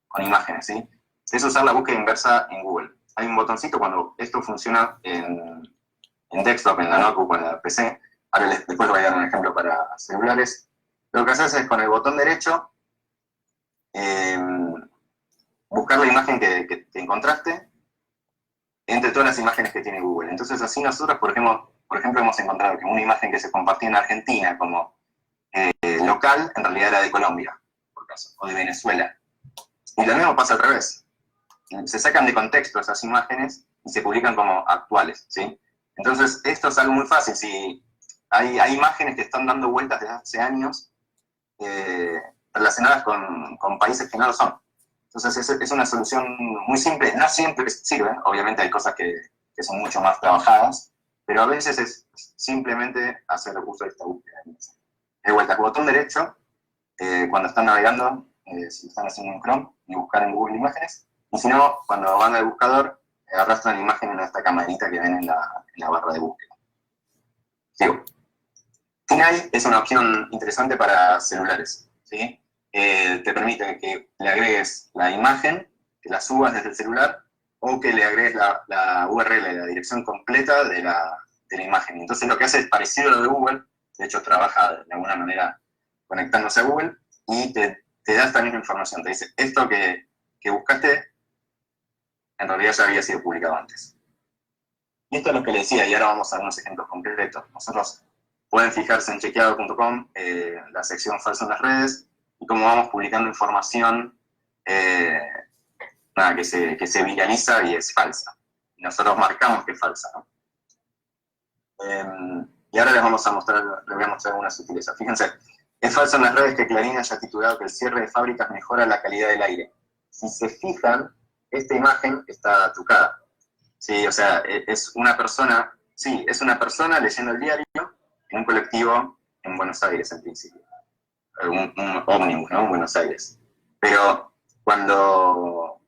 con imágenes, ¿sí? Es usar la búsqueda inversa en Google. Hay un botoncito cuando esto funciona en desktop, en la notebook o en la PC. Ahora después voy a dar un ejemplo para celulares. Lo que haces es con el botón derecho buscar la imagen que encontraste entre todas las imágenes que tiene Google. Entonces así nosotros, por ejemplo, hemos encontrado que una imagen que se compartía en Argentina como local, en realidad era de Colombia, por caso, o de Venezuela. Y lo mismo pasa al revés. Se sacan de contexto esas imágenes y se publican como actuales, ¿sí? Entonces, esto es algo muy fácil. Si hay imágenes que están dando vueltas desde hace años relacionadas con países que no lo son. Entonces, es una solución muy simple. No siempre sirve, obviamente hay cosas que son mucho más trabajadas, pero a veces es simplemente hacer uso de esta búsqueda. De vuelta, botón derecho, cuando están navegando, si están haciendo un Chrome, y buscar en Google Imágenes, y si no, cuando van al buscador, arrastran la imagen en esta camarita que ven en la barra de búsqueda. Sigo. Finai es una opción interesante para celulares, ¿sí? Te permite que le agregues la imagen, que la subas desde el celular, o que le agregues la URL, la dirección completa de la imagen. Entonces lo que hace es parecido a lo de Google, de hecho trabaja de alguna manera conectándose a Google, y te da esta misma información. Te dice, esto que buscaste, en realidad ya había sido publicado antes. Y esto es lo que le decía, y ahora vamos a ver unos ejemplos concretos. Nosotros pueden fijarse en chequeado.com, la sección falso en las redes, y cómo vamos publicando información que se viraliza y es falsa. Y nosotros marcamos que es falsa, ¿no? Y ahora les voy a mostrar algunas sutilezas. Fíjense, es falso en las redes que Clarín haya titulado que el cierre de fábricas mejora la calidad del aire. Si se fijan, esta imagen está trucada. Sí, o sea, es una persona leyendo el diario en un colectivo en Buenos Aires, en principio. Un ómnibus, ¿no? En Buenos Aires. Pero cuando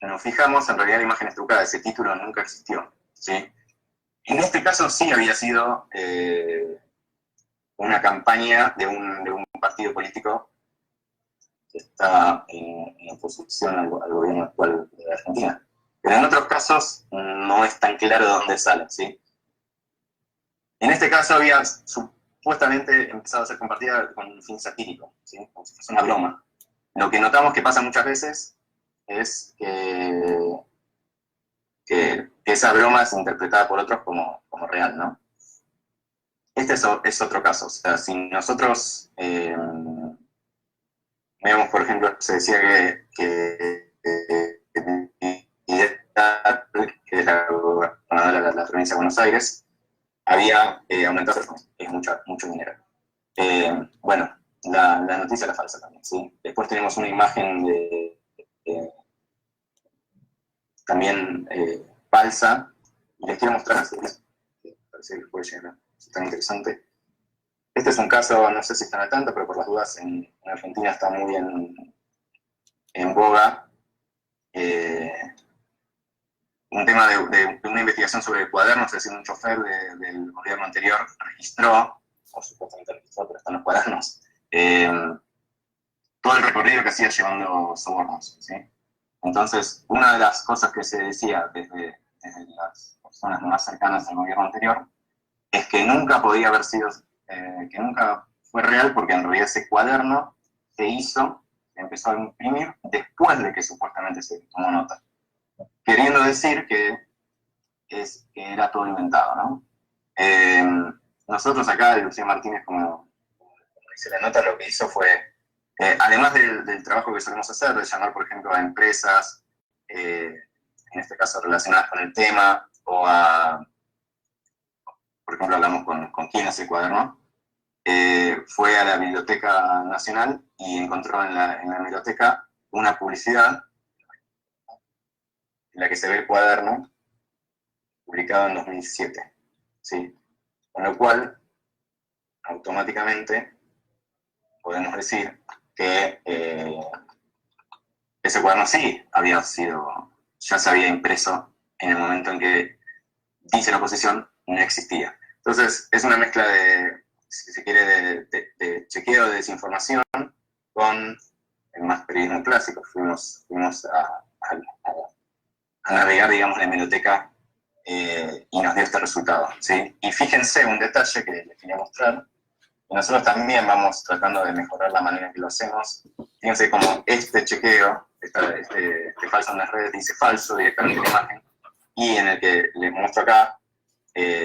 nos fijamos, en realidad la imagen es trucada, ese título nunca existió, ¿sí? En este caso sí había sido una campaña de un partido político que está en oposición al gobierno actual de Argentina. Pero en otros casos no es tan claro de dónde salen, ¿sí? En este caso había supuestamente empezado a ser compartida con un fin satírico, ¿sí? Como si fuese una broma. Lo que notamos que pasa muchas veces es que esa broma es interpretada por otros como real, ¿no? Este es otro caso. O sea, si nosotros vemos, por ejemplo, se decía que es la gobernadora de la provincia de Buenos Aires, había aumentado mucho dinero. Bueno, la noticia era falsa también, ¿sí? Después tenemos una imagen también falsa, y les quiero mostrar así, parece que puede llegar a ser tan interesante. Este es un caso, no sé si están al tanto, pero por las dudas en Argentina está muy en boga un tema de una investigación sobre cuadernos, es decir, un chofer del gobierno anterior registró, o supuestamente registró, pero están los cuadernos, todo el recorrido que hacía llevando sobornos, ¿sí? Entonces, una de las cosas que se decía desde las personas más cercanas al gobierno anterior es que nunca podía haber sido, que nunca fue real, porque en realidad ese cuaderno se empezó a imprimir después de que supuestamente se tomó nota, queriendo decir que era todo inventado, ¿no? Nosotros acá, Lucía Martínez, como dice la nota, lo que hizo fue, además del trabajo que solemos hacer, de llamar, por ejemplo, a empresas, en este caso relacionadas con el tema, por ejemplo, hablamos con quién hace el cuaderno, fue a la Biblioteca Nacional y encontró en la biblioteca una publicidad en la que se ve el cuaderno publicado en 2007, ¿sí? Con lo cual, automáticamente, podemos decir que ese cuaderno sí ya se había impreso en el momento en que dice la oposición, no existía. Entonces, es una mezcla si se quiere, de chequeo, de desinformación, con el más periodismo clásico. Fuimos a navegar, digamos, la hemeroteca y nos dio este resultado, ¿sí? Y fíjense un detalle que les quería mostrar, y nosotros también vamos tratando de mejorar la manera en que lo hacemos. Fíjense como este chequeo, este falso en las redes, dice falso directamente en la imagen, y en el que les muestro acá,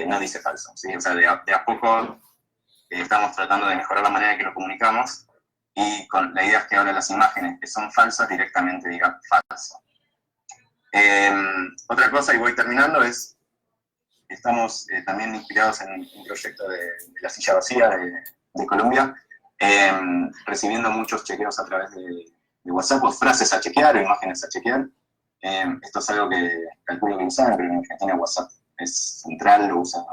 no dice falso, ¿sí? O sea, de a poco estamos tratando de mejorar la manera en que lo comunicamos, y con la idea es que ahora las imágenes que son falsas directamente digan falso. Otra cosa, y voy terminando, es estamos también inspirados en un proyecto de la silla vacía de Colombia, recibiendo muchos chequeos a través de WhatsApp, o frases a chequear, o imágenes a chequear. Esto es algo que calculo que usan, pero en Argentina WhatsApp es central, lo usan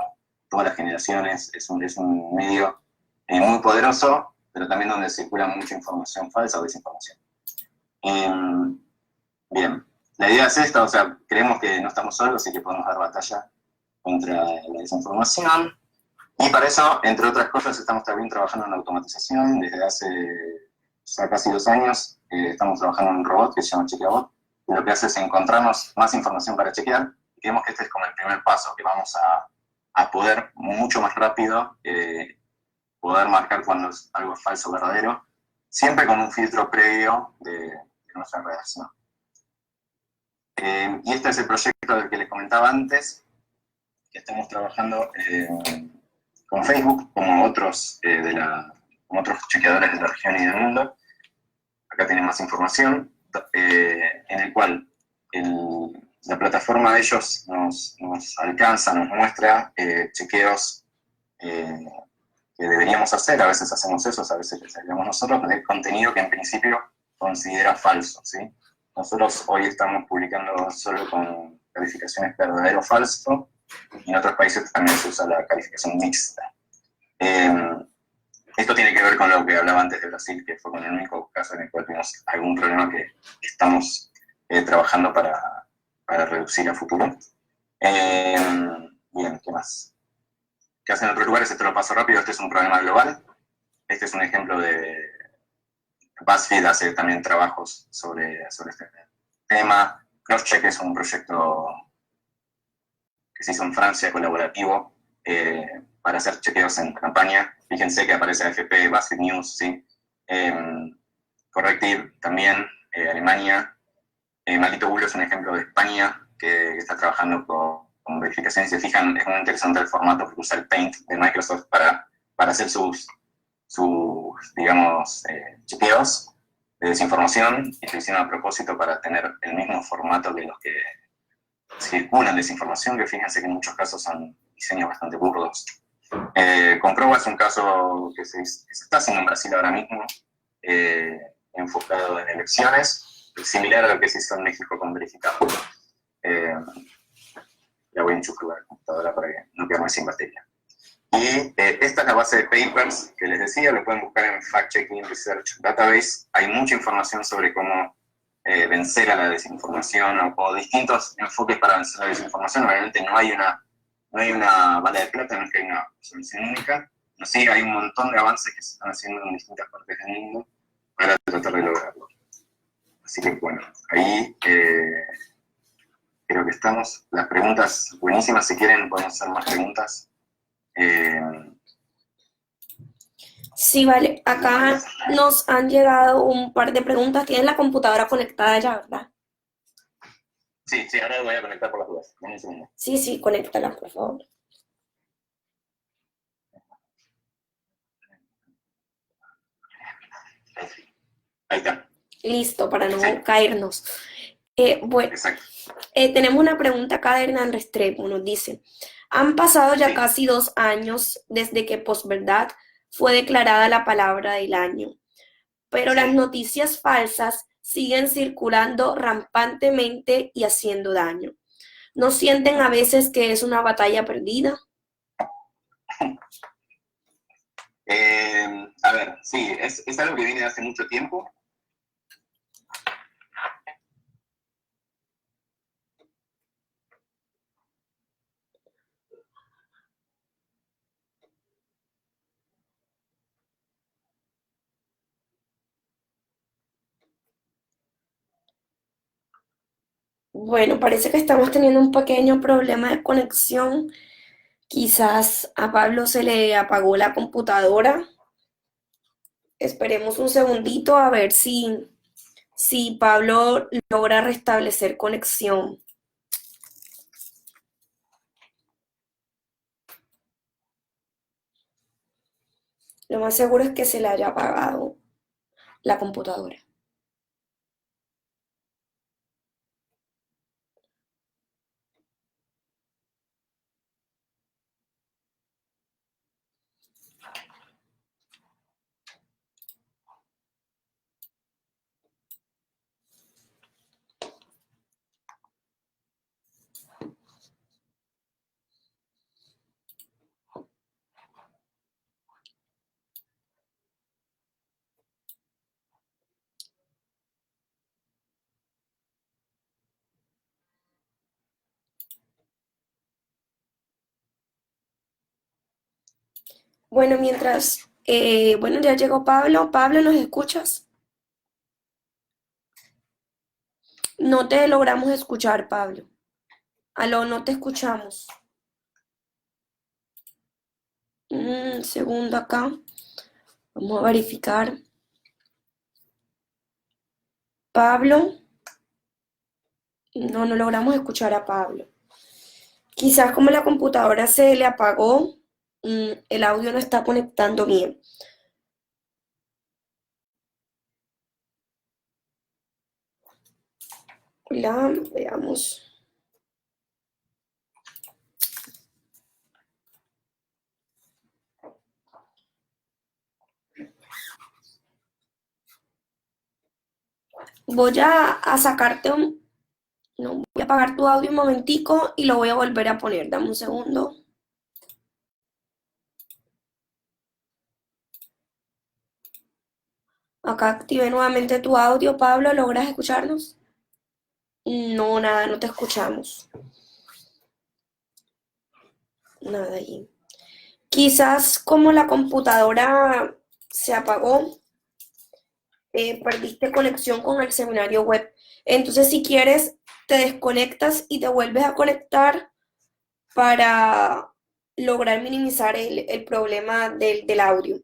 todas las generaciones, es un medio muy poderoso, pero también donde circula mucha información falsa o desinformación. Bien, la idea es esta, o sea, creemos que no estamos solos y que podemos dar batalla contra la desinformación, y para eso, entre otras cosas, estamos también trabajando en automatización. Desde hace ya casi 2 años estamos trabajando en un robot que se llama Chequeabot, y lo que hace es encontrarnos más información para chequear, y creemos que este es como el primer paso, que vamos a poder mucho más rápido poder marcar cuando algo es falso o verdadero, siempre con un filtro previo de nuestra redacción. Y este es el proyecto del que les comentaba antes, que estamos trabajando con Facebook, como otros, como otros chequeadores de la región y del mundo. Acá tienen más información, en el cual la plataforma de ellos nos alcanza, nos muestra chequeos que deberíamos hacer, a veces hacemos eso, a veces les hacemos nosotros, de contenido que en principio considera falso, ¿sí? Nosotros hoy estamos publicando solo con calificaciones verdadero o falso, y en otros países también se usa la calificación mixta. Esto tiene que ver con lo que hablaba antes de Brasil, que fue con el único caso en el cual tuvimos algún problema que estamos trabajando para reducir a futuro. Bien, ¿qué más? ¿Qué hacen en otros lugares? Esto lo paso rápido. Este es un problema global. Este es un ejemplo de... BuzzFeed hace también trabajos sobre este tema. Crosscheck es un proyecto que se hizo en Francia, colaborativo, para hacer chequeos en campaña. Fíjense que aparece AFP, BuzzFeed News, ¿sí? Corrective también, Alemania. Maldito Bulo es un ejemplo de España, que está trabajando con verificación. Si se fijan, es muy interesante el formato que usa el Paint de Microsoft para hacer sus digamos, chequeos de desinformación, y lo hicieron a propósito para tener el mismo formato que los que circulan desinformación, que fíjense que en muchos casos son diseños bastante burdos. Comproba es un caso que se está haciendo en Brasil ahora mismo, enfocado en elecciones, similar a lo que se hizo en México con verificado. Ya voy a enchufar la computadora para que no quedarme sin batería. Y esta es la base de papers que les decía, lo pueden buscar en Fact Checking Research Database. Hay mucha información sobre cómo vencer a la desinformación o distintos enfoques para vencer a la desinformación. Obviamente no hay una bala de plata, no es que hay una solución única. No, sí, hay un montón de avances que se están haciendo en distintas partes del mundo para tratar de lograrlo. Así que bueno, ahí creo que estamos. Las preguntas buenísimas, si quieren podemos hacer más preguntas. Sí, vale. Acá nos han llegado un par de preguntas. ¿Tienes la computadora conectada ya, verdad? Sí, ahora voy a conectar por las dudas. Un segundo. Sí, conéctala, por favor. Ahí está. Listo, para no Sí. caernos. Bueno, Exacto. tenemos una pregunta acá de Hernán Restrepo. Nos dice, han pasado ya Sí. casi 2 años desde que posverdad fue declarada la palabra del año, pero las noticias falsas siguen circulando rampantemente y haciendo daño. ¿No sienten a veces que es una batalla perdida? A ver, sí, es algo que viene de hace mucho tiempo. Bueno, parece que estamos teniendo un pequeño problema de conexión. Quizás a Pablo se le apagó la computadora. Esperemos un segundito a ver si Pablo logra restablecer conexión. Lo más seguro es que se le haya apagado la computadora. Bueno, bueno, ya llegó Pablo. Pablo, ¿nos escuchas? No te logramos escuchar, Pablo. Aló, no te escuchamos. Segundo acá. Vamos a verificar. Pablo. No logramos escuchar a Pablo. Quizás como la computadora se le apagó, el audio no está conectando bien. Hola, veamos. Voy a sacarte un... No, voy a apagar tu audio un momentico y lo voy a volver a poner. Dame un segundo. Acá activé nuevamente tu audio, Pablo. ¿Logras escucharnos? No, nada, no te escuchamos. Nada allí. Quizás como la computadora se apagó, perdiste conexión con el seminario web. Entonces, si quieres, te desconectas y te vuelves a conectar para lograr minimizar el problema del audio.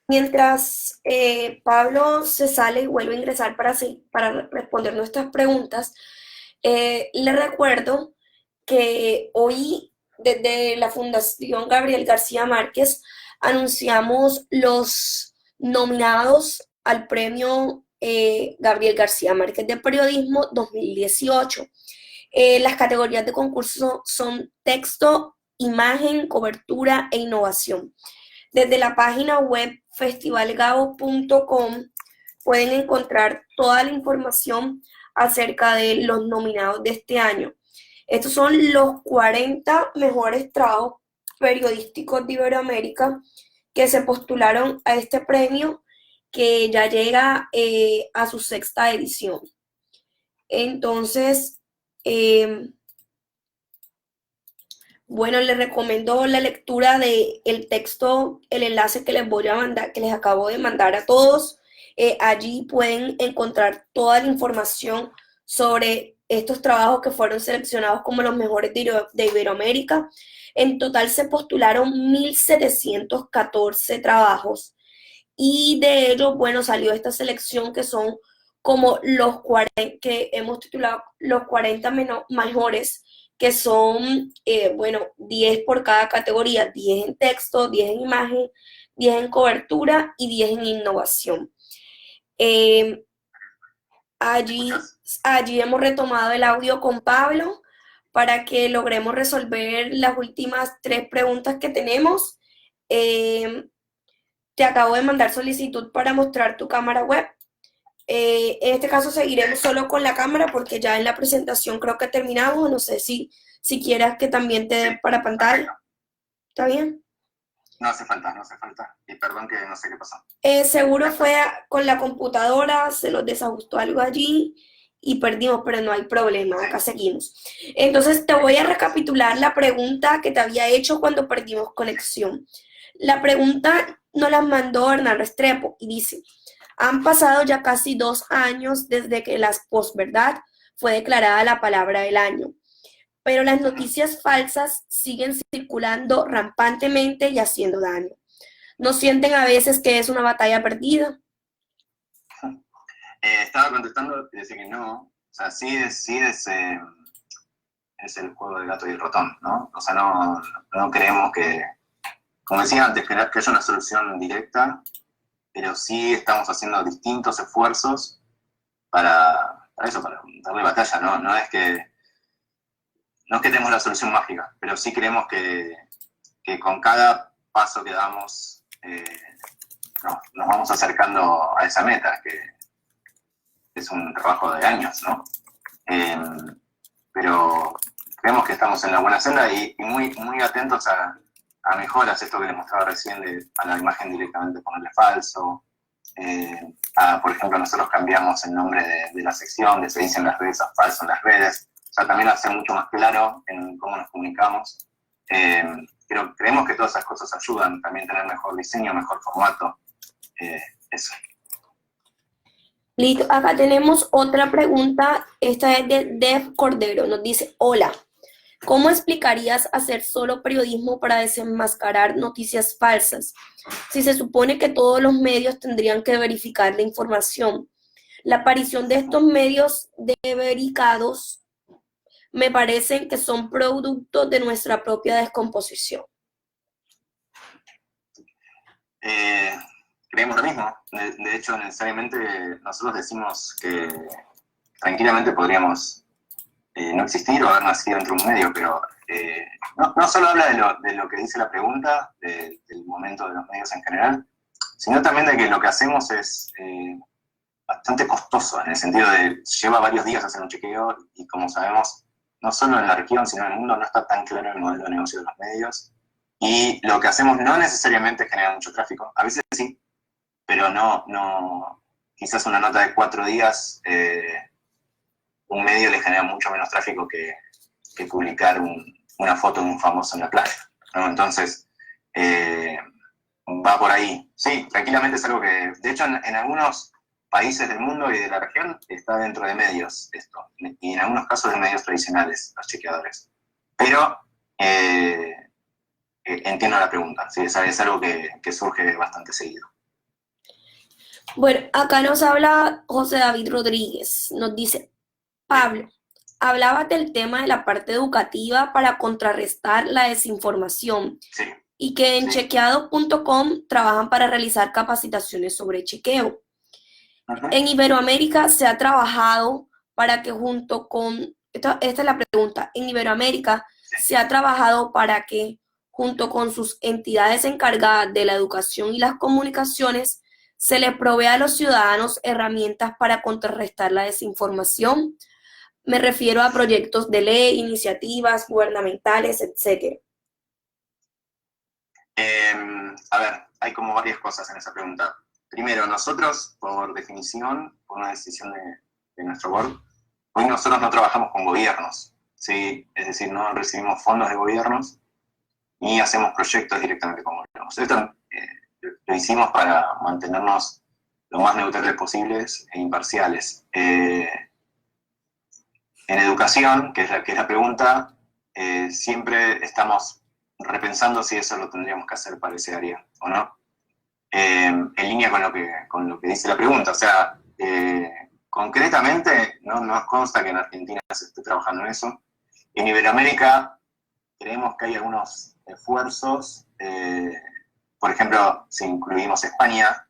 Mientras Pablo se sale y vuelve a ingresar para responder nuestras preguntas, le recuerdo que hoy desde la Fundación Gabriel García Márquez anunciamos los nominados al premio Gabriel García Márquez de Periodismo 2018. Las categorías de concurso son texto, imagen, cobertura e innovación. Desde la página web festivalgabo.com pueden encontrar toda la información acerca de los nominados de este año. Estos son los 40 mejores trabajos periodísticos de Iberoamérica que se postularon a este premio que ya llega a su 6ª edición. Entonces, bueno, les recomiendo la lectura del texto, el enlace que les voy a mandar, que les acabo de mandar a todos. Allí pueden encontrar toda la información sobre estos trabajos que fueron seleccionados como los mejores de Iberoamérica. En total se postularon 1.714 trabajos y de ellos, bueno, salió esta selección que son como los 40, que hemos titulado los 40 mejores, que son, bueno, 10 por cada categoría, 10 en texto, 10 en imagen, 10 en cobertura y 10 en innovación. Allí hemos retomado el audio con Pablo para que logremos resolver las últimas 3 preguntas que tenemos. Te acabo de mandar solicitud para mostrar tu cámara web. En este caso seguiremos solo con la cámara porque ya en la presentación creo que terminamos. No sé si quieras que también te dé para pantalla. ¿Está bien? No hace falta, no hace falta. Y perdón que no sé qué pasó. Seguro fue con la computadora, se nos desajustó algo allí y perdimos, pero no hay problema, acá seguimos. Entonces te voy a recapitular la pregunta que te había hecho cuando perdimos conexión. La pregunta nos la mandó Hernán Restrepo y dice: han pasado ya casi 2 años desde que la posverdad fue declarada la palabra del año, pero las noticias falsas siguen circulando rampantemente y haciendo daño. ¿No sienten a veces que es una batalla perdida? Estaba contestando y decía que no. O sea, sí es el juego del gato y el ratón, ¿no? O sea, no creemos que, como decía antes, que haya una solución directa, pero sí estamos haciendo distintos esfuerzos para eso, para darle batalla, ¿no? No es que tenemos la solución mágica, pero sí creemos que con cada paso que damos nos vamos acercando a esa meta, que es un trabajo de años, ¿no? Pero creemos que estamos en la buena senda y muy, muy atentos a mejoras, esto que les mostraba recién, a la imagen directamente ponerle falso. Por ejemplo, nosotros cambiamos el nombre de la sección, de se dice en las redes a falso en las redes. O sea, también hacer mucho más claro en cómo nos comunicamos. Pero creemos que todas esas cosas ayudan, también tener mejor diseño, mejor formato. Eso. Listo, acá tenemos otra pregunta, esta es de Dev Cordero, nos dice: hola, ¿Cómo explicarías hacer solo periodismo para desenmascarar noticias falsas? Si se supone que todos los medios tendrían que verificar la información. La aparición de estos medios verificados me parecen que son producto de nuestra propia descomposición. Creemos lo mismo. De hecho, necesariamente nosotros decimos que tranquilamente podríamos no existir o haber nacido entre un medio, pero no solo habla de lo que dice la pregunta, del momento de los medios en general, sino también de que lo que hacemos es bastante costoso, en el sentido de lleva varios días hacer un chequeo y, como sabemos, no solo en la región, sino en el mundo no está tan claro el modelo de negocio de los medios, y lo que hacemos no necesariamente genera mucho tráfico, a veces sí, pero no quizás una nota de 4 días, un medio le genera mucho menos tráfico que publicar una foto de un famoso en la playa, ¿no? Entonces, va por ahí. Sí, tranquilamente es algo que, de hecho, en algunos países del mundo y de la región está dentro de medios esto, y en algunos casos de medios tradicionales, los chequeadores. Pero entiendo la pregunta, sí, es algo que surge bastante seguido. Bueno, acá nos habla José David Rodríguez, nos dice, Pablo, hablabas del tema de la parte educativa para contrarrestar la desinformación Sí. y que en chequeado.com trabajan para realizar capacitaciones sobre chequeo. En Iberoamérica se ha trabajado para que junto con, esta es la pregunta, en Iberoamérica se ha trabajado para que junto con sus entidades encargadas de la educación y las comunicaciones se les provea a los ciudadanos herramientas para contrarrestar la desinformación. Me refiero a proyectos de ley, iniciativas gubernamentales, etc. A ver, hay como varias cosas en esa pregunta. Primero, nosotros, por definición, por una decisión de nuestro board, hoy nosotros no trabajamos con gobiernos, ¿sí? Es decir, no recibimos fondos de gobiernos ni hacemos proyectos directamente con gobiernos. Esto lo hicimos para mantenernos lo más neutrales posibles e imparciales. En educación, que es la pregunta, siempre estamos repensando si eso lo tendríamos que hacer para ese área o no. En línea con lo que dice la pregunta. O sea, concretamente no nos consta que en Argentina se esté trabajando en eso. En Iberoamérica creemos que hay algunos esfuerzos, por ejemplo, si incluimos España,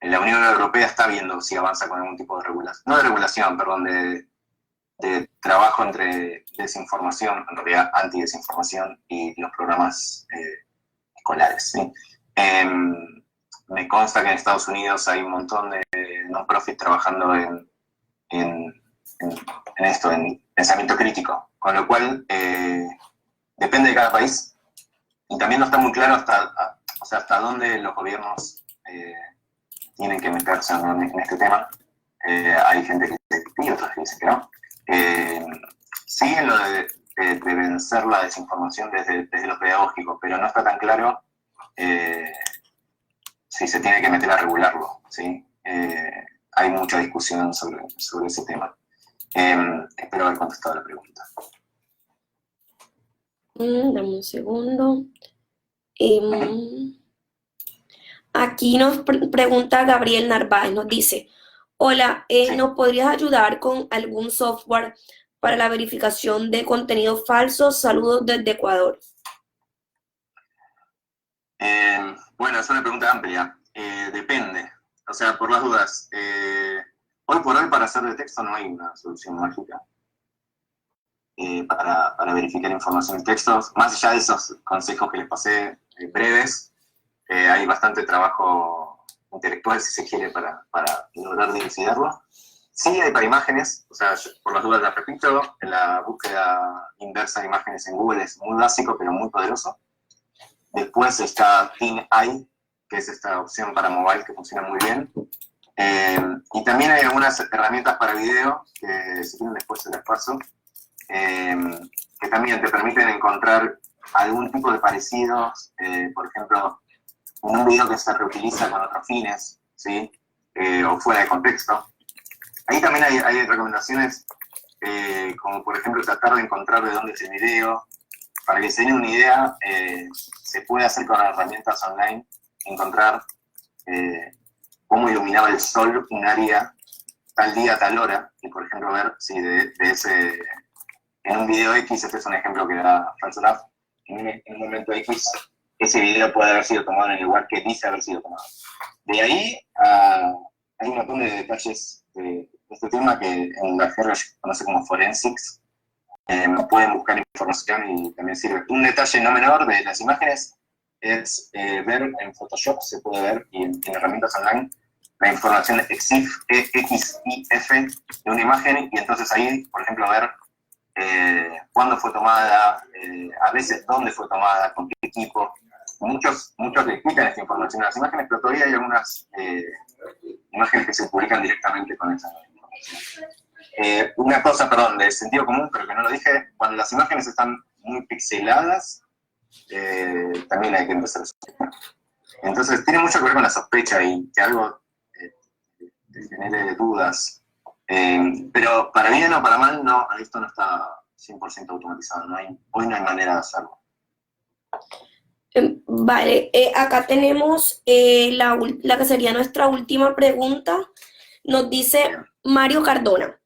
la Unión Europea está viendo si avanza con algún tipo de regulación, no de regulación, perdón, de trabajo entre desinformación, en realidad antidesinformación, y los programas escolares, ¿sí? Me consta que en Estados Unidos hay un montón de non-profit trabajando en esto, en pensamiento crítico, con lo cual depende de cada país, y también no está muy claro hasta dónde los gobiernos tienen que meterse en este tema. Hay gente que dice que sí y otros que dicen que no. Sí, en lo de vencer la desinformación desde lo pedagógico, pero no está tan claro si se tiene que meter a regularlo, ¿sí? Hay mucha discusión sobre ese tema. Espero haber contestado la pregunta. Dame un segundo. Aquí nos pregunta Gabriel Narváez, nos dice, hola, ¿nos podrías ayudar con algún software para la verificación de contenidos falsos? Saludos desde Ecuador. Bueno, es una pregunta amplia. Depende. O sea, por las dudas, hoy por hoy para hacer de texto no hay una solución mágica para verificar información en textos. Más allá de esos consejos que les pasé breves, hay bastante trabajo intelectual, si se quiere, para lograr dilucidarlo. Sí hay para imágenes, o sea, por las dudas las repito, la búsqueda inversa de imágenes en Google es muy básico, pero muy poderoso. Después está TinEye, que es esta opción para mobile que funciona muy bien. Y también hay algunas herramientas para video, que si quieren después se las paso, que también te permiten encontrar algún tipo de parecidos, por ejemplo, un video que se reutiliza con otros fines, ¿sí? O fuera de contexto. Ahí también hay recomendaciones como por ejemplo tratar de encontrar de dónde es el video. Para que se den una idea, se puede hacer con herramientas online, encontrar cómo iluminaba el sol un área tal día, tal hora, y por ejemplo ver si en un video X, este es un ejemplo que da FalsoLab, en un momento X, ese video puede haber sido tomado en el lugar que dice haber sido tomado. De ahí hay un montón de detalles de este tema que en la jerga se conoce como forensics. Pueden buscar información y también sirve. Un detalle no menor de las imágenes es ver en Photoshop, se puede ver, y en herramientas online, la información EXIF, EXIF de una imagen, y entonces ahí, por ejemplo, ver cuándo fue tomada, a veces dónde fue tomada, con qué equipo. Muchos le quitan esta información a las imágenes, pero todavía hay algunas imágenes que se publican directamente con esa información. Una cosa, perdón, de sentido común, pero que no lo dije, cuando las imágenes están muy pixeladas, también hay que empezar a sospechar. Entonces, tiene mucho que ver con la sospecha y que algo te genere dudas. Pero para bien o para mal, no, esto no está 100% automatizado. Hoy no hay manera de hacerlo. Vale, acá tenemos la que sería nuestra última pregunta. Nos dice Mario Cardona.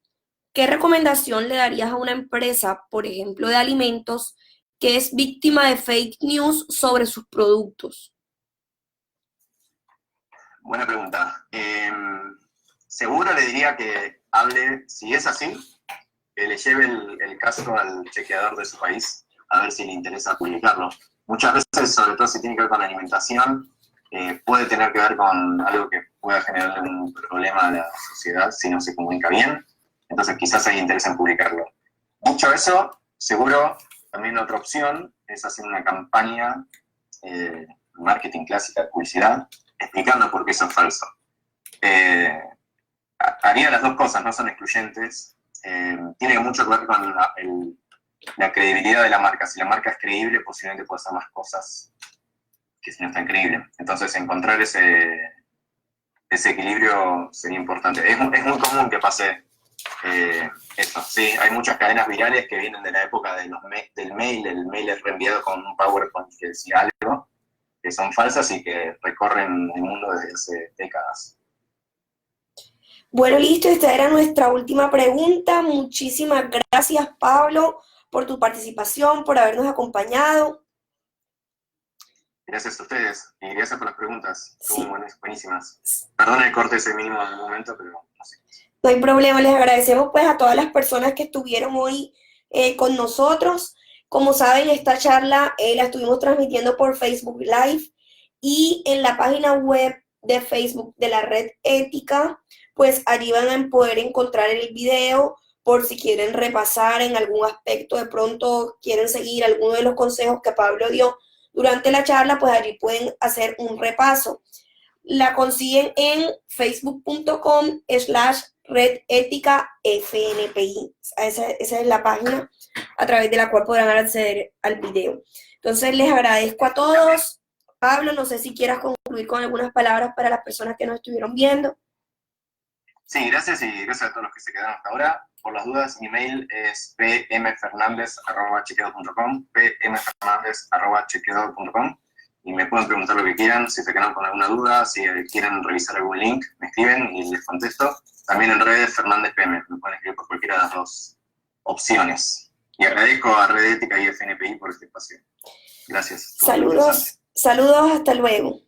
¿Qué recomendación le darías a una empresa, por ejemplo, de alimentos, que es víctima de fake news sobre sus productos? Buena pregunta. Seguro le diría que hable, si es así, que le lleve el caso al chequeador de su país, a ver si le interesa publicarlo. Muchas veces, sobre todo si tiene que ver con la alimentación, puede tener que ver con algo que pueda generar un problema a la sociedad si no se comunica bien. Entonces quizás hay interés en publicarlo. Dicho eso, seguro también otra opción es hacer una campaña marketing clásica de publicidad explicando por qué eso es falso. Haría las dos cosas, no son excluyentes. Tiene mucho que ver con la credibilidad de la marca. Si la marca es creíble, posiblemente pueda hacer más cosas que si no es tan creíble. Entonces encontrar ese equilibrio sería importante. Es muy común que pase eso, sí, hay muchas cadenas virales que vienen de la época del mail, el mail es reenviado con un PowerPoint que decía algo, que son falsas y que recorren el mundo desde hace décadas. Bueno, listo, esta era nuestra última pregunta. Muchísimas gracias, Pablo, por tu participación, por habernos acompañado. Gracias a ustedes y gracias por las preguntas, Sí. son buenísimas. Perdón el corte ese mínimo en el momento, pero no sé. No hay problema, les agradecemos pues a todas las personas que estuvieron hoy con nosotros. Como saben, esta charla la estuvimos transmitiendo por Facebook Live y en la página web de Facebook de la Red Ética, pues allí van a poder encontrar el video por si quieren repasar en algún aspecto, de pronto quieren seguir alguno de los consejos que Pablo dio durante la charla, pues allí pueden hacer un repaso. La consiguen en facebook.com/redéticafnpi. Esa es la página a través de la cual podrán acceder al video. Entonces les agradezco a todos. Pablo, no sé si quieras concluir con algunas palabras para las personas que nos estuvieron viendo. Sí, gracias y gracias a todos los que se quedaron hasta ahora. Por las dudas, mi mail es pmfernandez@chequeado.com, pmfernandez@chequeado.com. Y me pueden preguntar lo que quieran, si se quedan con alguna duda, si quieren revisar algún link, me escriben y les contesto. También en redes Fernández PM, me pueden escribir por cualquiera de las dos opciones. Y agradezco a Red Ética y FNPI por este espacio. Gracias. Saludos, hasta luego.